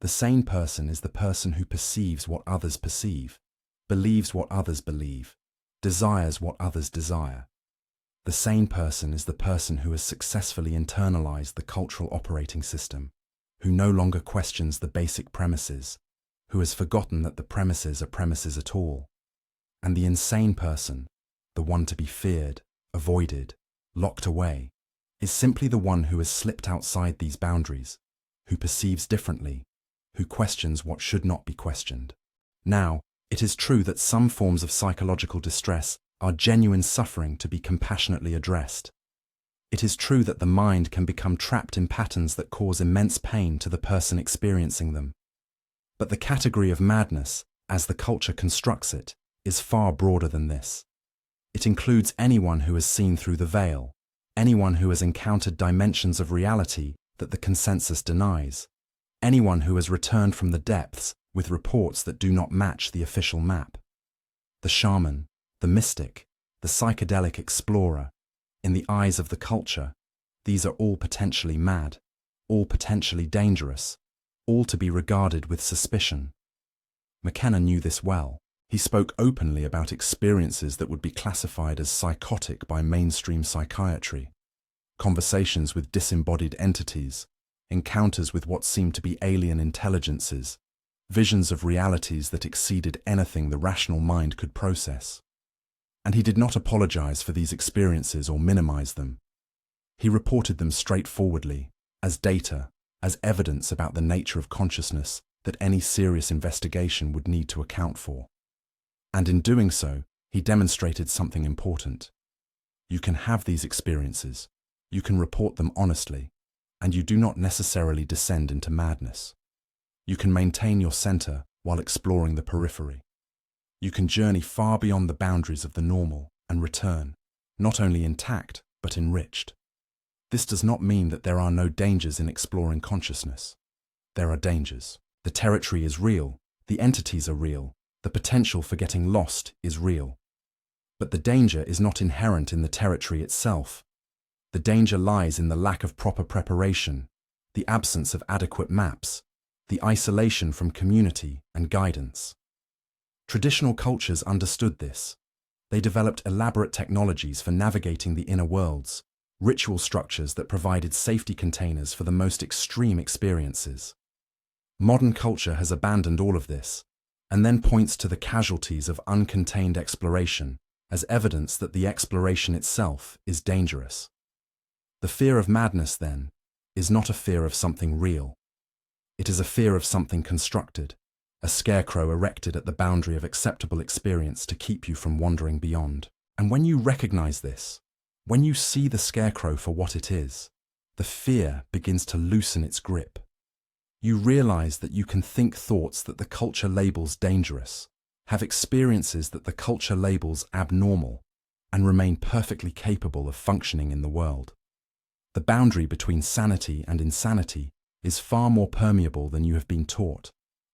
The sane person is the person who perceives what others perceive, believes what others believe, desires what others desire. The sane person is the person who has successfully internalized the cultural operating system, who no longer questions the basic premises, who has forgotten that the premises are premises at all. And the insane person, the one to be feared, avoided, locked away, is simply the one who has slipped outside these boundaries, who perceives differently, who questions what should not be questioned. Now, it is true that some forms of psychological distress are genuine suffering to be compassionately addressed. It is true that the mind can become trapped in patterns that cause immense pain to the person experiencing them. But the category of madness, as the culture constructs it, is far broader than this. It includes anyone who has seen through the veil, anyone who has encountered dimensions of reality that the consensus denies, anyone who has returned from the depths with reports that do not match the official map. The shaman, the mystic, the psychedelic explorer, in the eyes of the culture, these are all potentially mad, all potentially dangerous, all to be regarded with suspicion. McKenna knew this well. He spoke openly about experiences that would be classified as psychotic by mainstream psychiatry, conversations with disembodied entities, encounters with what seemed to be alien intelligences, visions of realities that exceeded anything the rational mind could process. And he did not apologize for these experiences or minimize them. He reported them straightforwardly, as data, as evidence about the nature of consciousness that any serious investigation would need to account for. And in doing so, he demonstrated something important. You can have these experiences, you can report them honestly, and you do not necessarily descend into madness. You can maintain your center while exploring the periphery. You can journey far beyond the boundaries of the normal and return, not only intact, but enriched. This does not mean that there are no dangers in exploring consciousness. There are dangers. The territory is real, the entities are real, The potential for getting lost is real. But the danger is not inherent in the territory itself. The danger lies in the lack of proper preparation, the absence of adequate maps, the isolation from community and guidance. Traditional cultures understood this. They developed elaborate technologies for navigating the inner worlds, ritual structures that provided safety containers for the most extreme experiences. Modern culture has abandoned all of this, and then points to the casualties of uncontained exploration as evidence that the exploration itself is dangerous. The fear of madness, then, is not a fear of something real. It is a fear of something constructed, a scarecrow erected at the boundary of acceptable experience to keep you from wandering beyond. And when you recognize this, when you see the scarecrow for what it is, the fear begins to loosen its grip. You realize that you can think thoughts that the culture labels dangerous, have experiences that the culture labels abnormal, and remain perfectly capable of functioning in the world. The boundary between sanity and insanity is far more permeable than you have been taught,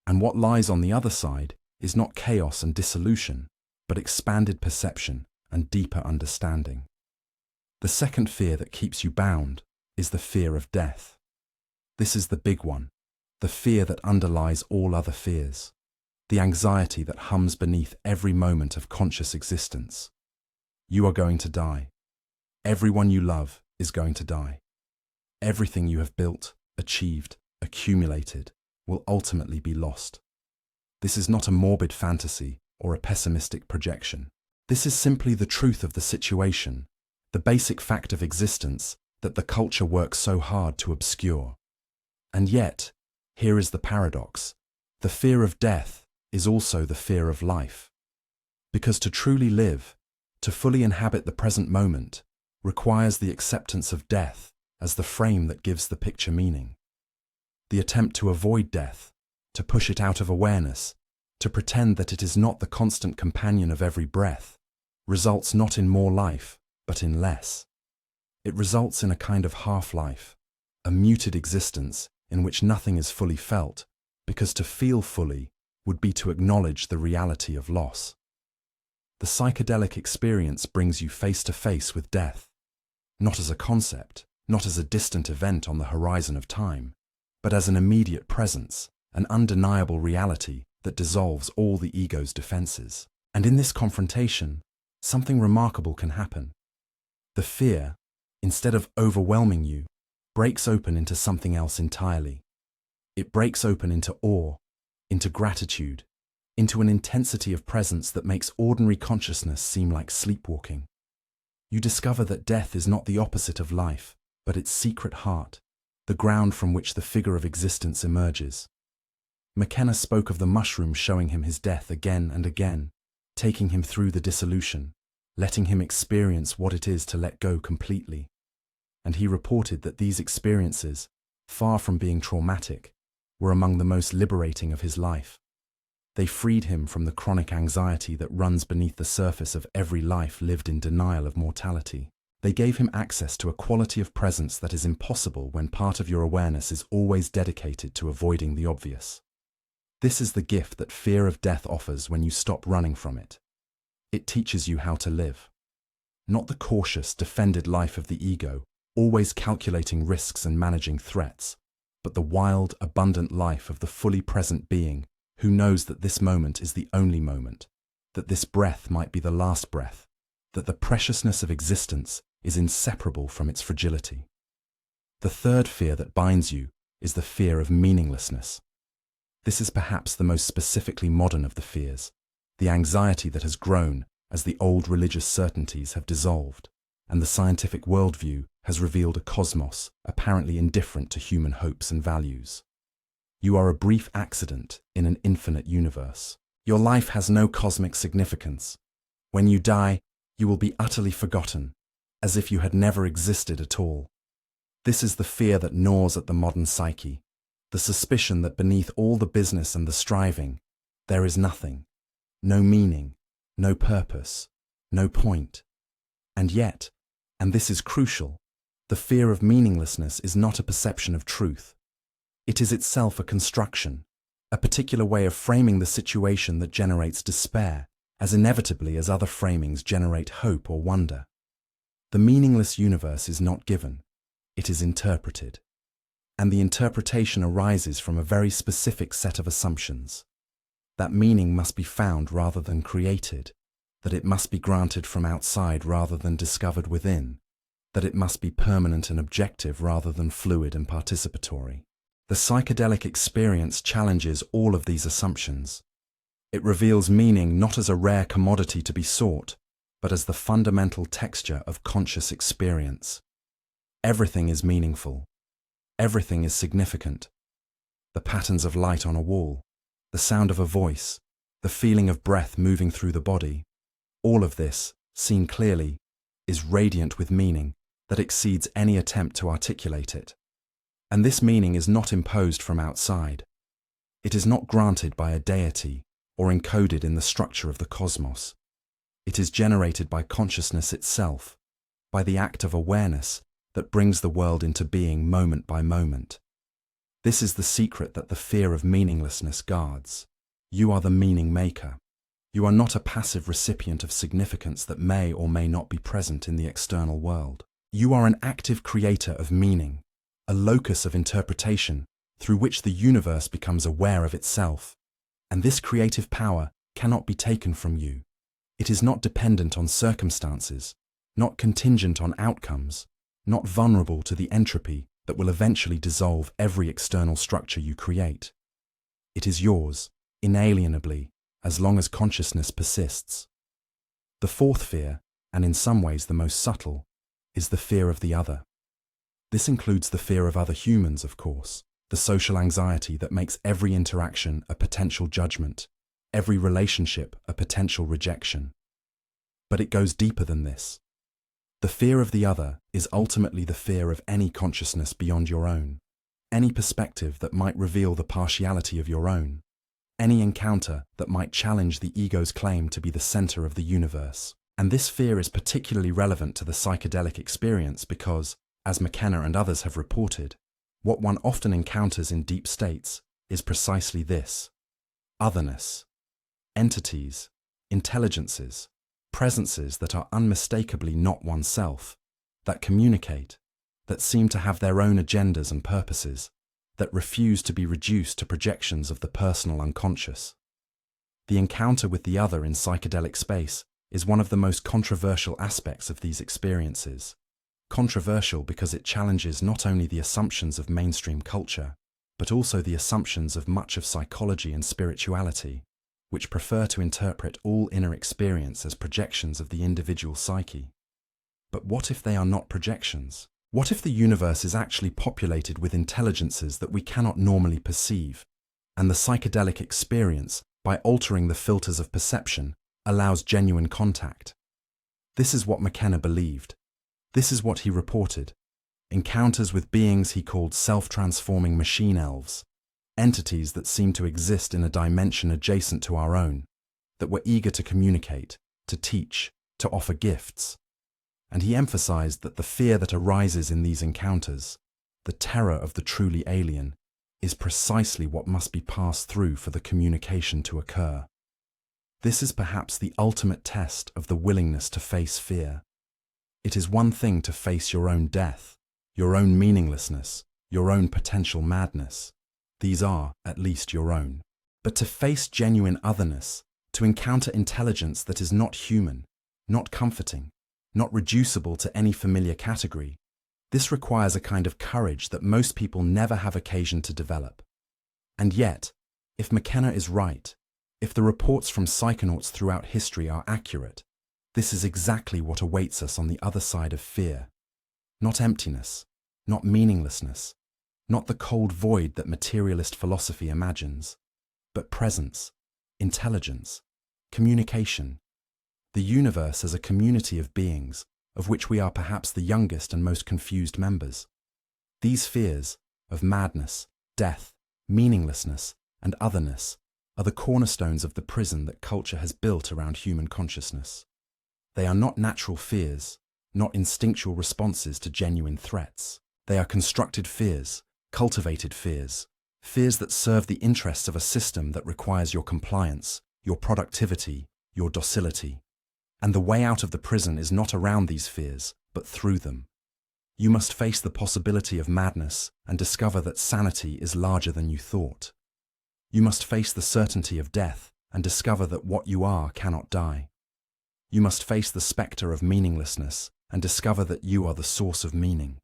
and what lies on the other side is not chaos and dissolution, but expanded perception and deeper understanding. The second fear that keeps you bound is the fear of death. This is the big one, the fear that underlies all other fears, the anxiety that hums beneath every moment of conscious existence. You are going to die. Everyone you love is going to die. Everything you have built, achieved, accumulated will ultimately be lost. This is not a morbid fantasy or a pessimistic projection. This is simply the truth of the situation, the basic fact of existence that the culture works so hard to obscure. And yet, here is the paradox. The fear of death is also the fear of life. Because to truly live, to fully inhabit the present moment, requires the acceptance of death as the frame that gives the picture meaning. The attempt to avoid death, to push it out of awareness, to pretend that it is not the constant companion of every breath, results not in more life, but in less. It results in a kind of half-life, a muted existence in which nothing is fully felt, because to feel fully would be to acknowledge the reality of loss. The psychedelic experience brings you face to face with death, not as a concept, not as a distant event on the horizon of time, but as an immediate presence, an undeniable reality that dissolves all the ego's defenses. And in this confrontation, something remarkable can happen. The fear, instead of overwhelming you, breaks open into something else entirely. It breaks open into awe, into gratitude, into an intensity of presence that makes ordinary consciousness seem like sleepwalking. You discover that death is not the opposite of life, but its secret heart, the ground from which the figure of existence emerges. McKenna spoke of the mushroom showing him his death again and again, taking him through the dissolution, letting him experience what it is to let go completely. And he reported that these experiences, far from being traumatic, were among the most liberating of his life. They freed him from the chronic anxiety that runs beneath the surface of every life lived in denial of mortality. They gave him access to a quality of presence that is impossible when part of your awareness is always dedicated to avoiding the obvious. This is the gift that fear of death offers when you stop running from it. It teaches you how to live. Not the cautious, defended life of the ego, always calculating risks and managing threats, but the wild, abundant life of the fully present being who knows that this moment is the only moment, that this breath might be the last breath, that the preciousness of existence is inseparable from its fragility. The third fear that binds you is the fear of meaninglessness. This is perhaps the most specifically modern of the fears, the anxiety that has grown as the old religious certainties have dissolved, and the scientific worldview has revealed a cosmos apparently indifferent to human hopes and values. You are a brief accident in an infinite universe. Your life has no cosmic significance. When you die, you will be utterly forgotten, as if you had never existed at all. This is the fear that gnaws at the modern psyche, the suspicion that beneath all the business and the striving, there is nothing, no meaning, no purpose, no point. And yet, and this is crucial, the fear of meaninglessness is not a perception of truth. It is itself a construction, a particular way of framing the situation that generates despair, as inevitably as other framings generate hope or wonder. The meaningless universe is not given, it is interpreted. And the interpretation arises from a very specific set of assumptions. That meaning must be found rather than created, that it must be granted from outside rather than discovered within, that it must be permanent and objective rather than fluid and participatory. The psychedelic experience challenges all of these assumptions. It reveals meaning not as a rare commodity to be sought, but as the fundamental texture of conscious experience. Everything is meaningful. Everything is significant. The patterns of light on a wall, the sound of a voice, the feeling of breath moving through the body, all of this, seen clearly, is radiant with meaning that exceeds any attempt to articulate it. And this meaning is not imposed from outside. It is not granted by a deity or encoded in the structure of the cosmos. It is generated by consciousness itself, by the act of awareness that brings the world into being moment by moment. This is the secret that the fear of meaninglessness guards. You are the meaning maker. You are not a passive recipient of significance that may or may not be present in the external world. You are an active creator of meaning, a locus of interpretation through which the universe becomes aware of itself. And this creative power cannot be taken from you. It is not dependent on circumstances, not contingent on outcomes, not vulnerable to the entropy that will eventually dissolve every external structure you create. It is yours, inalienably, as long as consciousness persists. The fourth fear, and in some ways the most subtle, is the fear of the other. This includes the fear of other humans, of course, the social anxiety that makes every interaction a potential judgment, every relationship a potential rejection. But it goes deeper than this. The fear of the other is ultimately the fear of any consciousness beyond your own, any perspective that might reveal the partiality of your own, any encounter that might challenge the ego's claim to be the center of the universe. And this fear is particularly relevant to the psychedelic experience because, as McKenna and others have reported, what one often encounters in deep states is precisely this: otherness, entities, intelligences, presences that are unmistakably not oneself, that communicate, that seem to have their own agendas and purposes, that refuse to be reduced to projections of the personal unconscious. The encounter with the other in psychedelic space is one of the most controversial aspects of these experiences. Controversial because it challenges not only the assumptions of mainstream culture, but also the assumptions of much of psychology and spirituality, which prefer to interpret all inner experience as projections of the individual psyche. But what if they are not projections? What if the universe is actually populated with intelligences that we cannot normally perceive, and the psychedelic experience, by altering the filters of perception, allows genuine contact? This is what McKenna believed. This is what he reported. Encounters with beings he called self-transforming machine elves, entities that seemed to exist in a dimension adjacent to our own, that were eager to communicate, to teach, to offer gifts. And he emphasized that the fear that arises in these encounters, the terror of the truly alien, is precisely what must be passed through for the communication to occur. This is perhaps the ultimate test of the willingness to face fear. It is one thing to face your own death, your own meaninglessness, your own potential madness. These are, at least, your own. But to face genuine otherness, to encounter intelligence that is not human, not comforting, not reducible to any familiar category, this requires a kind of courage that most people never have occasion to develop. And yet, if McKenna is right, if the reports from psychonauts throughout history are accurate, this is exactly what awaits us on the other side of fear. Not emptiness, not meaninglessness, not the cold void that materialist philosophy imagines, but presence, intelligence, communication. The universe as a community of beings, of which we are perhaps the youngest and most confused members. These fears of madness, death, meaninglessness, and otherness are the cornerstones of the prison that culture has built around human consciousness. They are not natural fears, not instinctual responses to genuine threats. They are constructed fears, cultivated fears, fears that serve the interests of a system that requires your compliance, your productivity, your docility. And the way out of the prison is not around these fears, but through them. You must face the possibility of madness and discover that sanity is larger than you thought. You must face the certainty of death and discover that what you are cannot die. You must face the spectre of meaninglessness and discover that you are the source of meaning.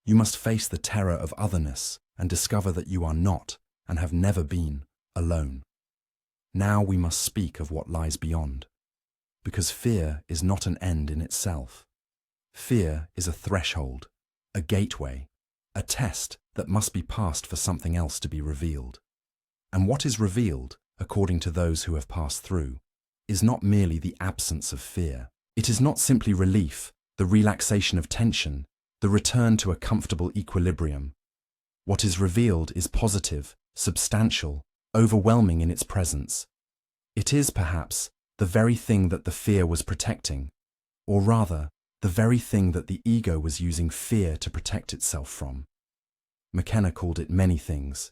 You must face the terror of otherness and discover that you are not, and have never been, alone. Now we must speak of what lies beyond. Because fear is not an end in itself. Fear is a threshold, a gateway, a test that must be passed for something else to be revealed. And what is revealed, according to those who have passed through, is not merely the absence of fear. It is not simply relief, the relaxation of tension, the return to a comfortable equilibrium. What is revealed is positive, substantial, overwhelming in its presence. It is, perhaps, the very thing that the fear was protecting, or rather, the very thing that the ego was using fear to protect itself from. McKenna called it many things.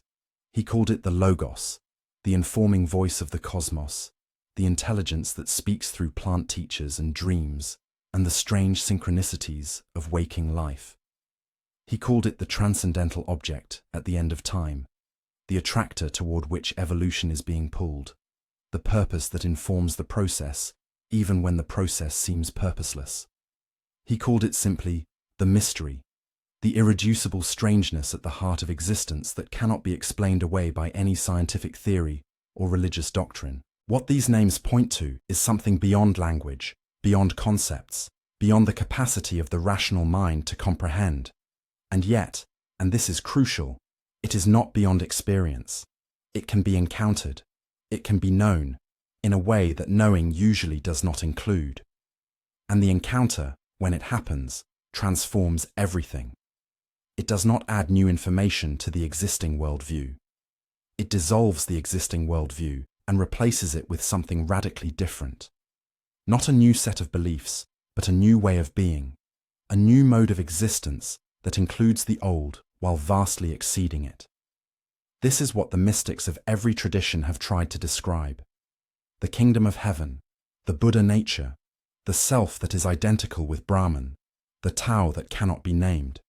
He called it the Logos, the informing voice of the cosmos, the intelligence that speaks through plant teachers and dreams, and the strange synchronicities of waking life. He called it the transcendental object at the end of time, the attractor toward which evolution is being pulled, the purpose that informs the process, even when the process seems purposeless. He called it simply the mystery, the irreducible strangeness at the heart of existence that cannot be explained away by any scientific theory or religious doctrine. What these names point to is something beyond language, beyond concepts, beyond the capacity of the rational mind to comprehend. And yet, and this is crucial, it is not beyond experience. It can be encountered. It can be known, in a way that knowing usually does not include. And the encounter, when it happens, transforms everything. It does not add new information to the existing worldview. It dissolves the existing worldview and replaces it with something radically different. Not a new set of beliefs, but a new way of being, a new mode of existence that includes the old while vastly exceeding it. This is what the mystics of every tradition have tried to describe. The kingdom of heaven, the Buddha nature, the self that is identical with Brahman, the Tao that cannot be named.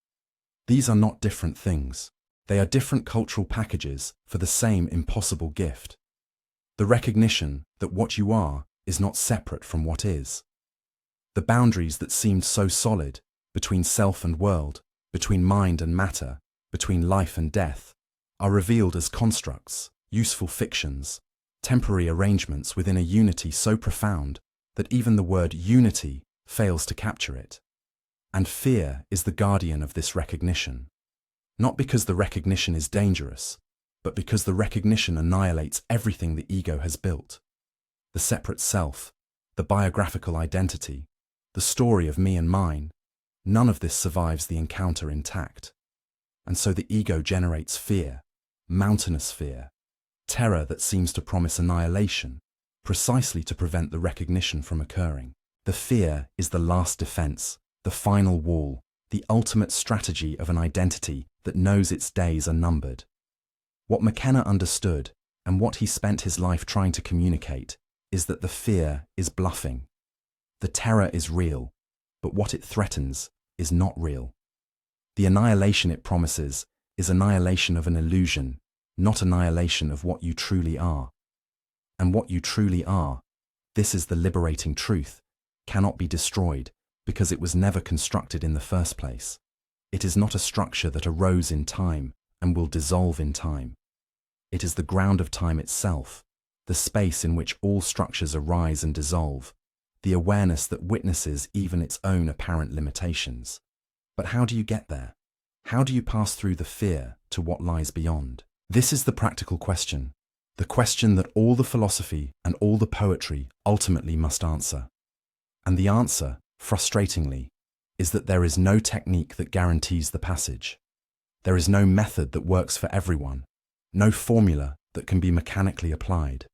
These are not different things. They are different cultural packages for the same impossible gift. The recognition that what you are is not separate from what is. The boundaries that seemed so solid, between self and world, between mind and matter, between life and death, are revealed as constructs, useful fictions, temporary arrangements within a unity so profound that even the word unity fails to capture it. And fear is the guardian of this recognition. Not because the recognition is dangerous, but because the recognition annihilates everything the ego has built. The separate self, the biographical identity, the story of me and mine, none of this survives the encounter intact. And so the ego generates fear, mountainous fear, terror that seems to promise annihilation, precisely to prevent the recognition from occurring. The fear is the last defense, the final wall, the ultimate strategy of an identity that knows its days are numbered. What McKenna understood, and what he spent his life trying to communicate, is that the fear is bluffing. The terror is real, but what it threatens is not real. The annihilation it promises is annihilation of an illusion, not annihilation of what you truly are. And what you truly are, this is the liberating truth, cannot be destroyed because it was never constructed in the first place. It is not a structure that arose in time and will dissolve in time. It is the ground of time itself, the space in which all structures arise and dissolve, the awareness that witnesses even its own apparent limitations. But how do you get there? How do you pass through the fear to what lies beyond? This is the practical question, the question that all the philosophy and all the poetry ultimately must answer. And the answer, frustratingly, is that there is no technique that guarantees the passage. There is no method that works for everyone, no formula that can be mechanically applied.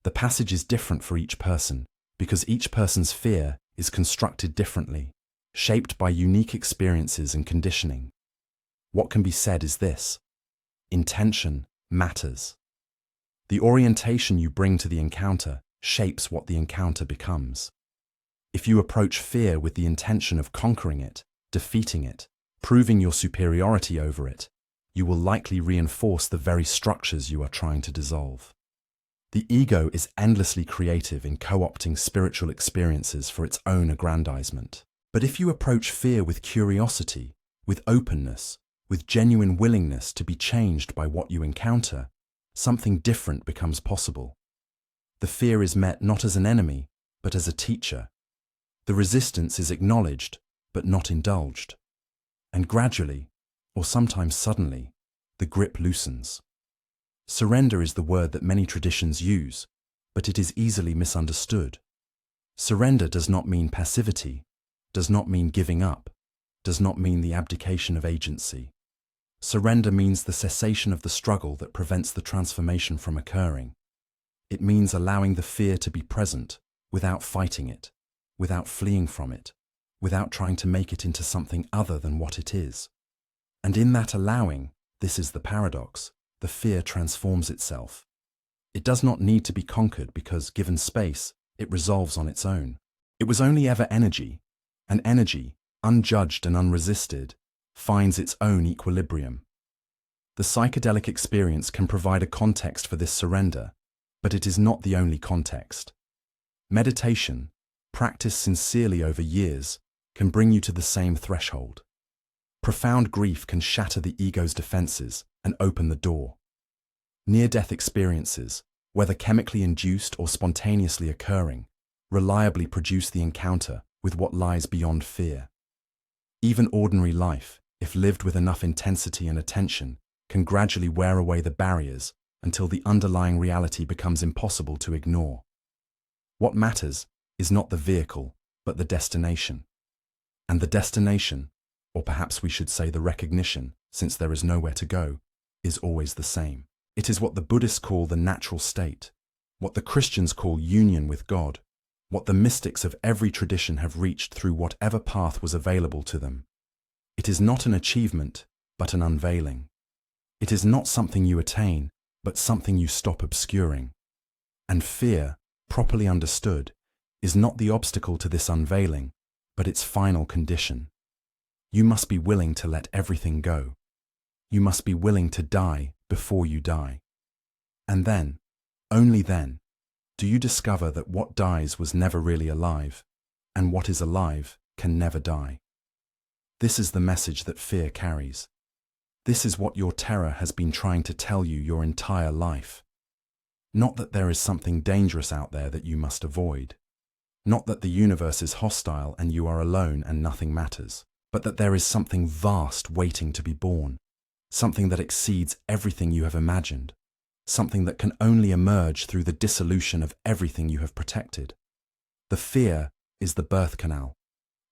The passage is different for each person because each person's fear is constructed differently, shaped by unique experiences and conditioning. What can be said is this: Intention matters. The orientation you bring to the encounter shapes what the encounter becomes. If you approach fear with the intention of conquering it, defeating it, proving your superiority over it, you will likely reinforce the very structures you are trying to dissolve. The ego is endlessly creative in co-opting spiritual experiences for its own aggrandizement. But if you approach fear with curiosity, with openness, with genuine willingness to be changed by what you encounter, something different becomes possible. The fear is met not as an enemy, but as a teacher. The resistance is acknowledged, but not indulged. And gradually, or sometimes suddenly, the grip loosens. Surrender is the word that many traditions use, but it is easily misunderstood. Surrender does not mean passivity, does not mean giving up, does not mean the abdication of agency. Surrender means the cessation of the struggle that prevents the transformation from occurring. It means allowing the fear to be present without fighting it, without fleeing from it, without trying to make it into something other than what it is. And in that allowing, this is the paradox, the fear transforms itself. It does not need to be conquered because, given space, it resolves on its own. It was only ever energy, and energy, unjudged and unresisted, finds its own equilibrium. The psychedelic experience can provide a context for this surrender, but it is not the only context. Meditation, practiced sincerely over years, can bring you to the same threshold. Profound grief can shatter the ego's defenses and open the door. Near-death experiences, whether chemically induced or spontaneously occurring, reliably produce the encounter with what lies beyond fear. Even ordinary life, if lived with enough intensity and attention, can gradually wear away the barriers until the underlying reality becomes impossible to ignore. What matters is not the vehicle, but the destination. And the destination, or perhaps we should say the recognition, since there is nowhere to go, is always the same. It is what the Buddhists call the natural state, what the Christians call union with God, what the mystics of every tradition have reached through whatever path was available to them. It is not an achievement, but an unveiling. It is not something you attain, but something you stop obscuring. And fear, properly understood, is not the obstacle to this unveiling, but its final condition. You must be willing to let everything go. You must be willing to die before you die. And then, only then, do you discover that what dies was never really alive, and what is alive can never die. This is the message that fear carries. This is what your terror has been trying to tell you your entire life. Not that there is something dangerous out there that you must avoid. Not that the universe is hostile and you are alone and nothing matters, but that there is something vast waiting to be born, something that exceeds everything you have imagined, something that can only emerge through the dissolution of everything you have protected. The fear is the birth canal.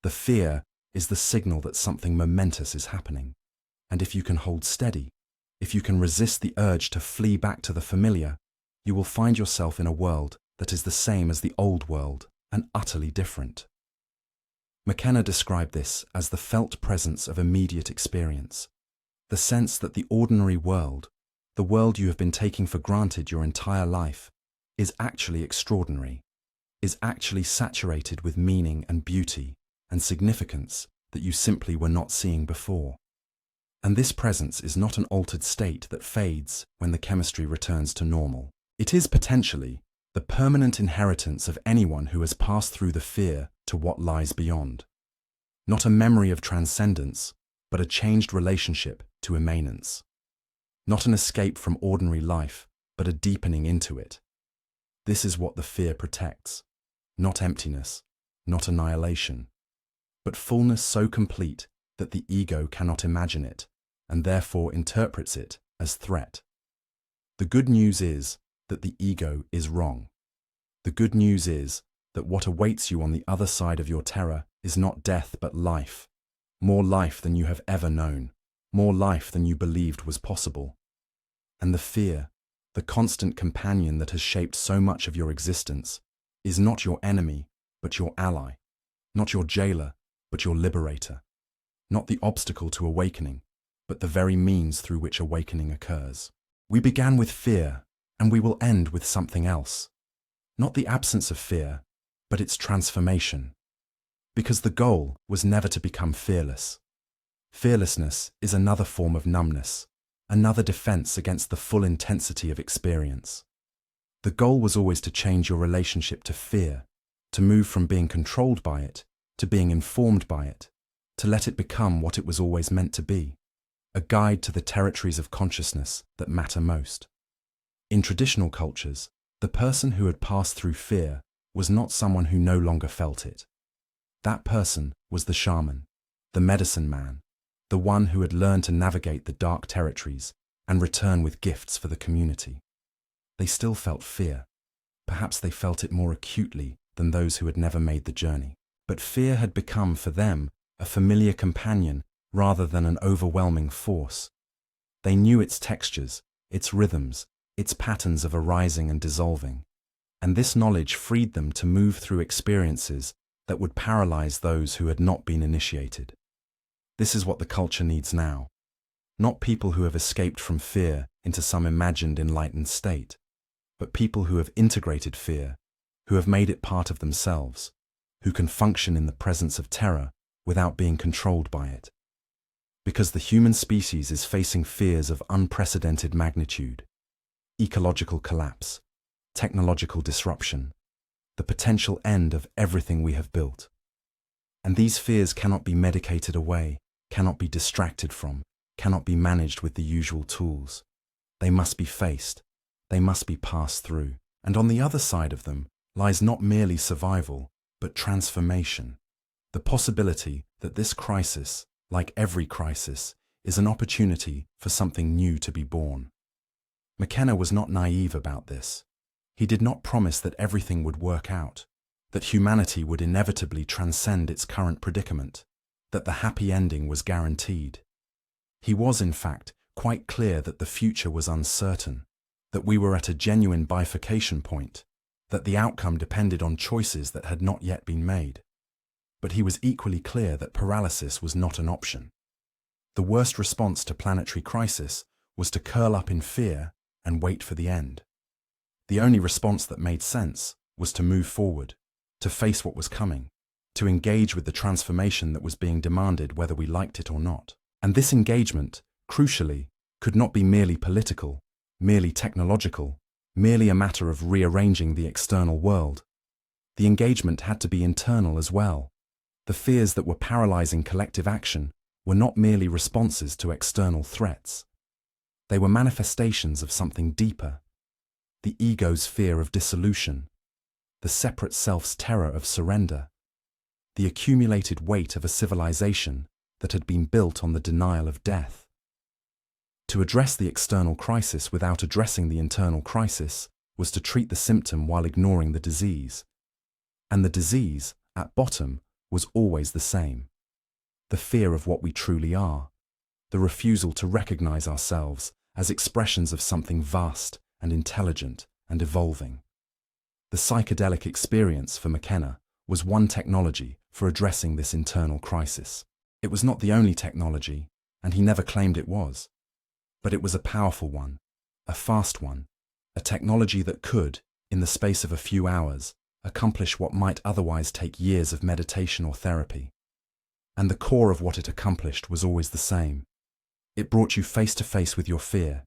The fear is the signal that something momentous is happening. And if you can hold steady, if you can resist the urge to flee back to the familiar, you will find yourself in a world that is the same as the old world and utterly different. McKenna described this as the felt presence of immediate experience, the sense that the ordinary world, the world you have been taking for granted your entire life, is actually extraordinary, is actually saturated with meaning and beauty and significance that you simply were not seeing before. And this presence is not an altered state that fades when the chemistry returns to normal. It is potentially the permanent inheritance of anyone who has passed through the fear to what lies beyond. Not a memory of transcendence, but a changed relationship to immanence. Not an escape from ordinary life, but a deepening into it. This is what the fear protects. Not emptiness, not annihilation, but fullness so complete that the ego cannot imagine it, and therefore interprets it as threat. The good news is that the ego is wrong. The good news is that what awaits you on the other side of your terror is not death but life, more life than you have ever known, more life than you believed was possible. And the fear, the constant companion that has shaped so much of your existence, is not your enemy but your ally, not your jailer but your liberator, not the obstacle to awakening, but the very means through which awakening occurs. We began with fear, and we will end with something else. Not the absence of fear, but its transformation. Because the goal was never to become fearless. Fearlessness is another form of numbness, another defense against the full intensity of experience. The goal was always to change your relationship to fear, to move from being controlled by it to being informed by it, to let it become what it was always meant to be, a guide to the territories of consciousness that matter most. In traditional cultures, the person who had passed through fear was not someone who no longer felt it. That person was the shaman, the medicine man, the one who had learned to navigate the dark territories and return with gifts for the community. They still felt fear. Perhaps they felt it more acutely than those who had never made the journey. But fear had become, for them, a familiar companion rather than an overwhelming force. They knew its textures, its rhythms, its patterns of arising and dissolving. And this knowledge freed them to move through experiences that would paralyze those who had not been initiated. This is what the culture needs now. Not people who have escaped from fear into some imagined enlightened state, but people who have integrated fear, who have made it part of themselves, who can function in the presence of terror without being controlled by it. Because the human species is facing fears of unprecedented magnitude: ecological collapse, technological disruption, the potential end of everything we have built. And these fears cannot be medicated away, cannot be distracted from, cannot be managed with the usual tools. They must be faced, they must be passed through. And on the other side of them lies not merely survival, but transformation. The possibility that this crisis, like every crisis, is an opportunity for something new to be born. McKenna was not naive about this. He did not promise that everything would work out, that humanity would inevitably transcend its current predicament, that the happy ending was guaranteed. He was, in fact, quite clear that the future was uncertain, that we were at a genuine bifurcation point, that the outcome depended on choices that had not yet been made. But he was equally clear that paralysis was not an option. The worst response to planetary crisis was to curl up in fear and wait for the end. The only response that made sense was to move forward, to face what was coming, to engage with the transformation that was being demanded whether we liked it or not. And this engagement, crucially, could not be merely political, merely technological, merely a matter of rearranging the external world. The engagement had to be internal as well. The fears that were paralyzing collective action were not merely responses to external threats. They were manifestations of something deeper: the ego's fear of dissolution, the separate self's terror of surrender, the accumulated weight of a civilization that had been built on the denial of death. To address the external crisis without addressing the internal crisis was to treat the symptom while ignoring the disease. And the disease, at bottom, was always the same: the fear of what we truly are, the refusal to recognize ourselves as expressions of something vast and intelligent and evolving. The psychedelic experience for McKenna was one technology for addressing this internal crisis. It was not the only technology, and he never claimed it was. But it was a powerful one, a fast one, a technology that could, in the space of a few hours, accomplish what might otherwise take years of meditation or therapy. And the core of what it accomplished was always the same. It brought you face to face with your fear.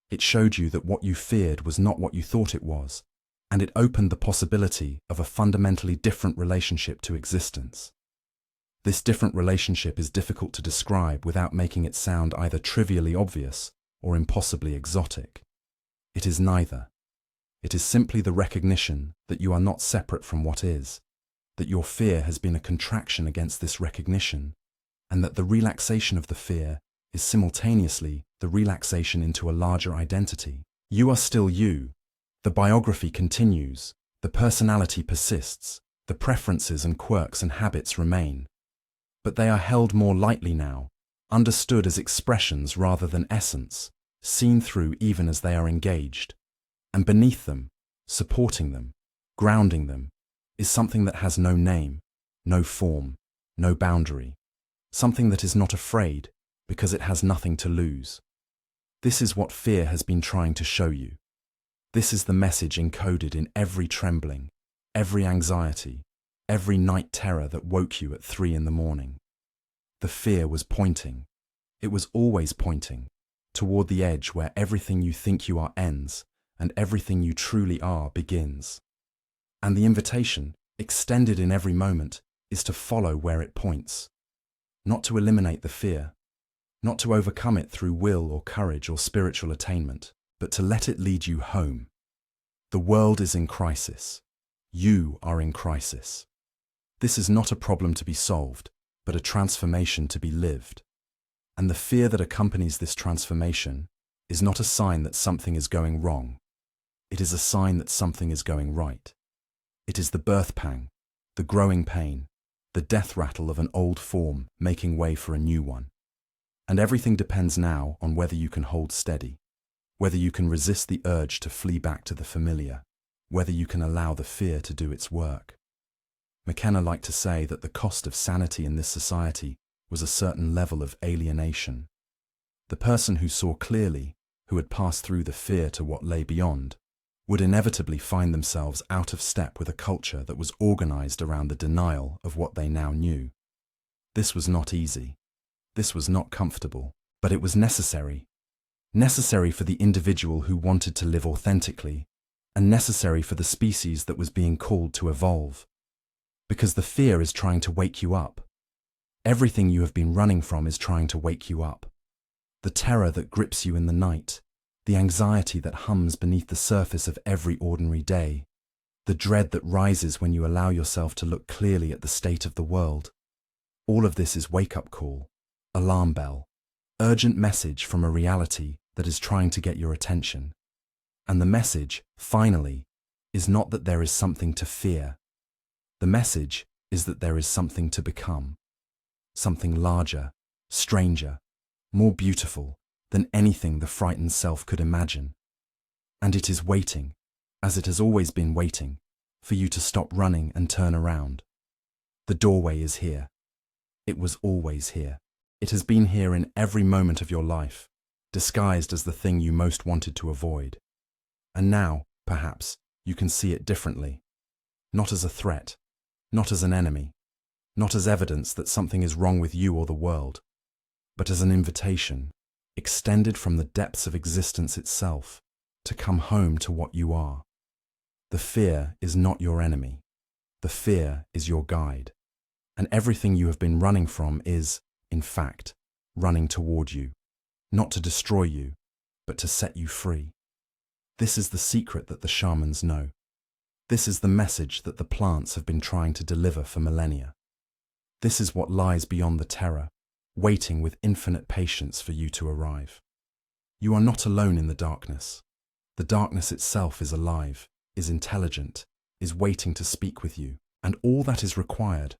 It showed you that what you feared was not what you thought it was, and it opened the possibility of a fundamentally different relationship to existence. This different relationship is difficult to describe without making it sound either trivially obvious or impossibly exotic. It is neither. It is simply the recognition that you are not separate from what is, that your fear has been a contraction against this recognition, and that the relaxation of the fear is simultaneously the relaxation into a larger identity. You are still you. The biography continues. The personality persists. The preferences and quirks and habits remain. But they are held more lightly now, understood as expressions rather than essence, seen through even as they are engaged. And beneath them, supporting them, grounding them, is something that has no name, no form, no boundary, something that is not afraid, because it has nothing to lose. This is what fear has been trying to show you. This is the message encoded in every trembling, every anxiety, every night terror that woke you at 3 in the morning. The fear was pointing. It was always pointing toward the edge where everything you think you are ends and everything you truly are begins. And the invitation, extended in every moment, is to follow where it points. Not to eliminate the fear, not to overcome it through will or courage or spiritual attainment, but to let it lead you home. The world is in crisis. You are in crisis. This is not a problem to be solved, but a transformation to be lived. And the fear that accompanies this transformation is not a sign that something is going wrong. It is a sign that something is going right. It is the birth pang, the growing pain, the death rattle of an old form making way for a new one. And everything depends now on whether you can hold steady, whether you can resist the urge to flee back to the familiar, whether you can allow the fear to do its work. McKenna liked to say that the cost of sanity in this society was a certain level of alienation. The person who saw clearly, who had passed through the fear to what lay beyond, would inevitably find themselves out of step with a culture that was organized around the denial of what they now knew. This was not easy. This was not comfortable, but it was necessary. Necessary for the individual who wanted to live authentically, and necessary for the species that was being called to evolve. Because the fear is trying to wake you up. Everything you have been running from is trying to wake you up. The terror that grips you in the night, the anxiety that hums beneath the surface of every ordinary day, the dread that rises when you allow yourself to look clearly at the state of the world. All of this is wake-up call, alarm bell, urgent message from a reality that is trying to get your attention. And the message, finally, is not that there is something to fear. The message is that there is something to become. Something larger, stranger, more beautiful than anything the frightened self could imagine. And it is waiting, as it has always been waiting, for you to stop running and turn around. The doorway is here. It was always here. It has been here in every moment of your life, disguised as the thing you most wanted to avoid. And now, perhaps, you can see it differently. Not as a threat, not as an enemy, not as evidence that something is wrong with you or the world, but as an invitation, extended from the depths of existence itself, to come home to what you are. The fear is not your enemy. The fear is your guide. And everything you have been running from is, in fact, running toward you, not to destroy you, but to set you free. This is the secret that the shamans know. This is the message that the plants have been trying to deliver for millennia. This is what lies beyond the terror, waiting with infinite patience for you to arrive. You are not alone in the darkness. The darkness itself is alive, is intelligent, is waiting to speak with you, and all that is required,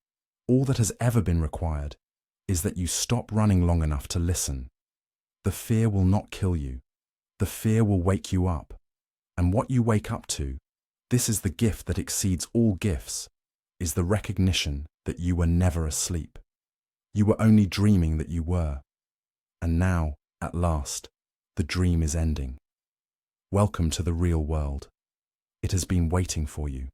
all that has ever been required, is that you stop running long enough to listen. The fear will not kill you. The fear will wake you up. And what you wake up to, this is the gift that exceeds all gifts, is the recognition that you were never asleep. You were only dreaming that you were. And now, at last, the dream is ending. Welcome to the real world. It has been waiting for you.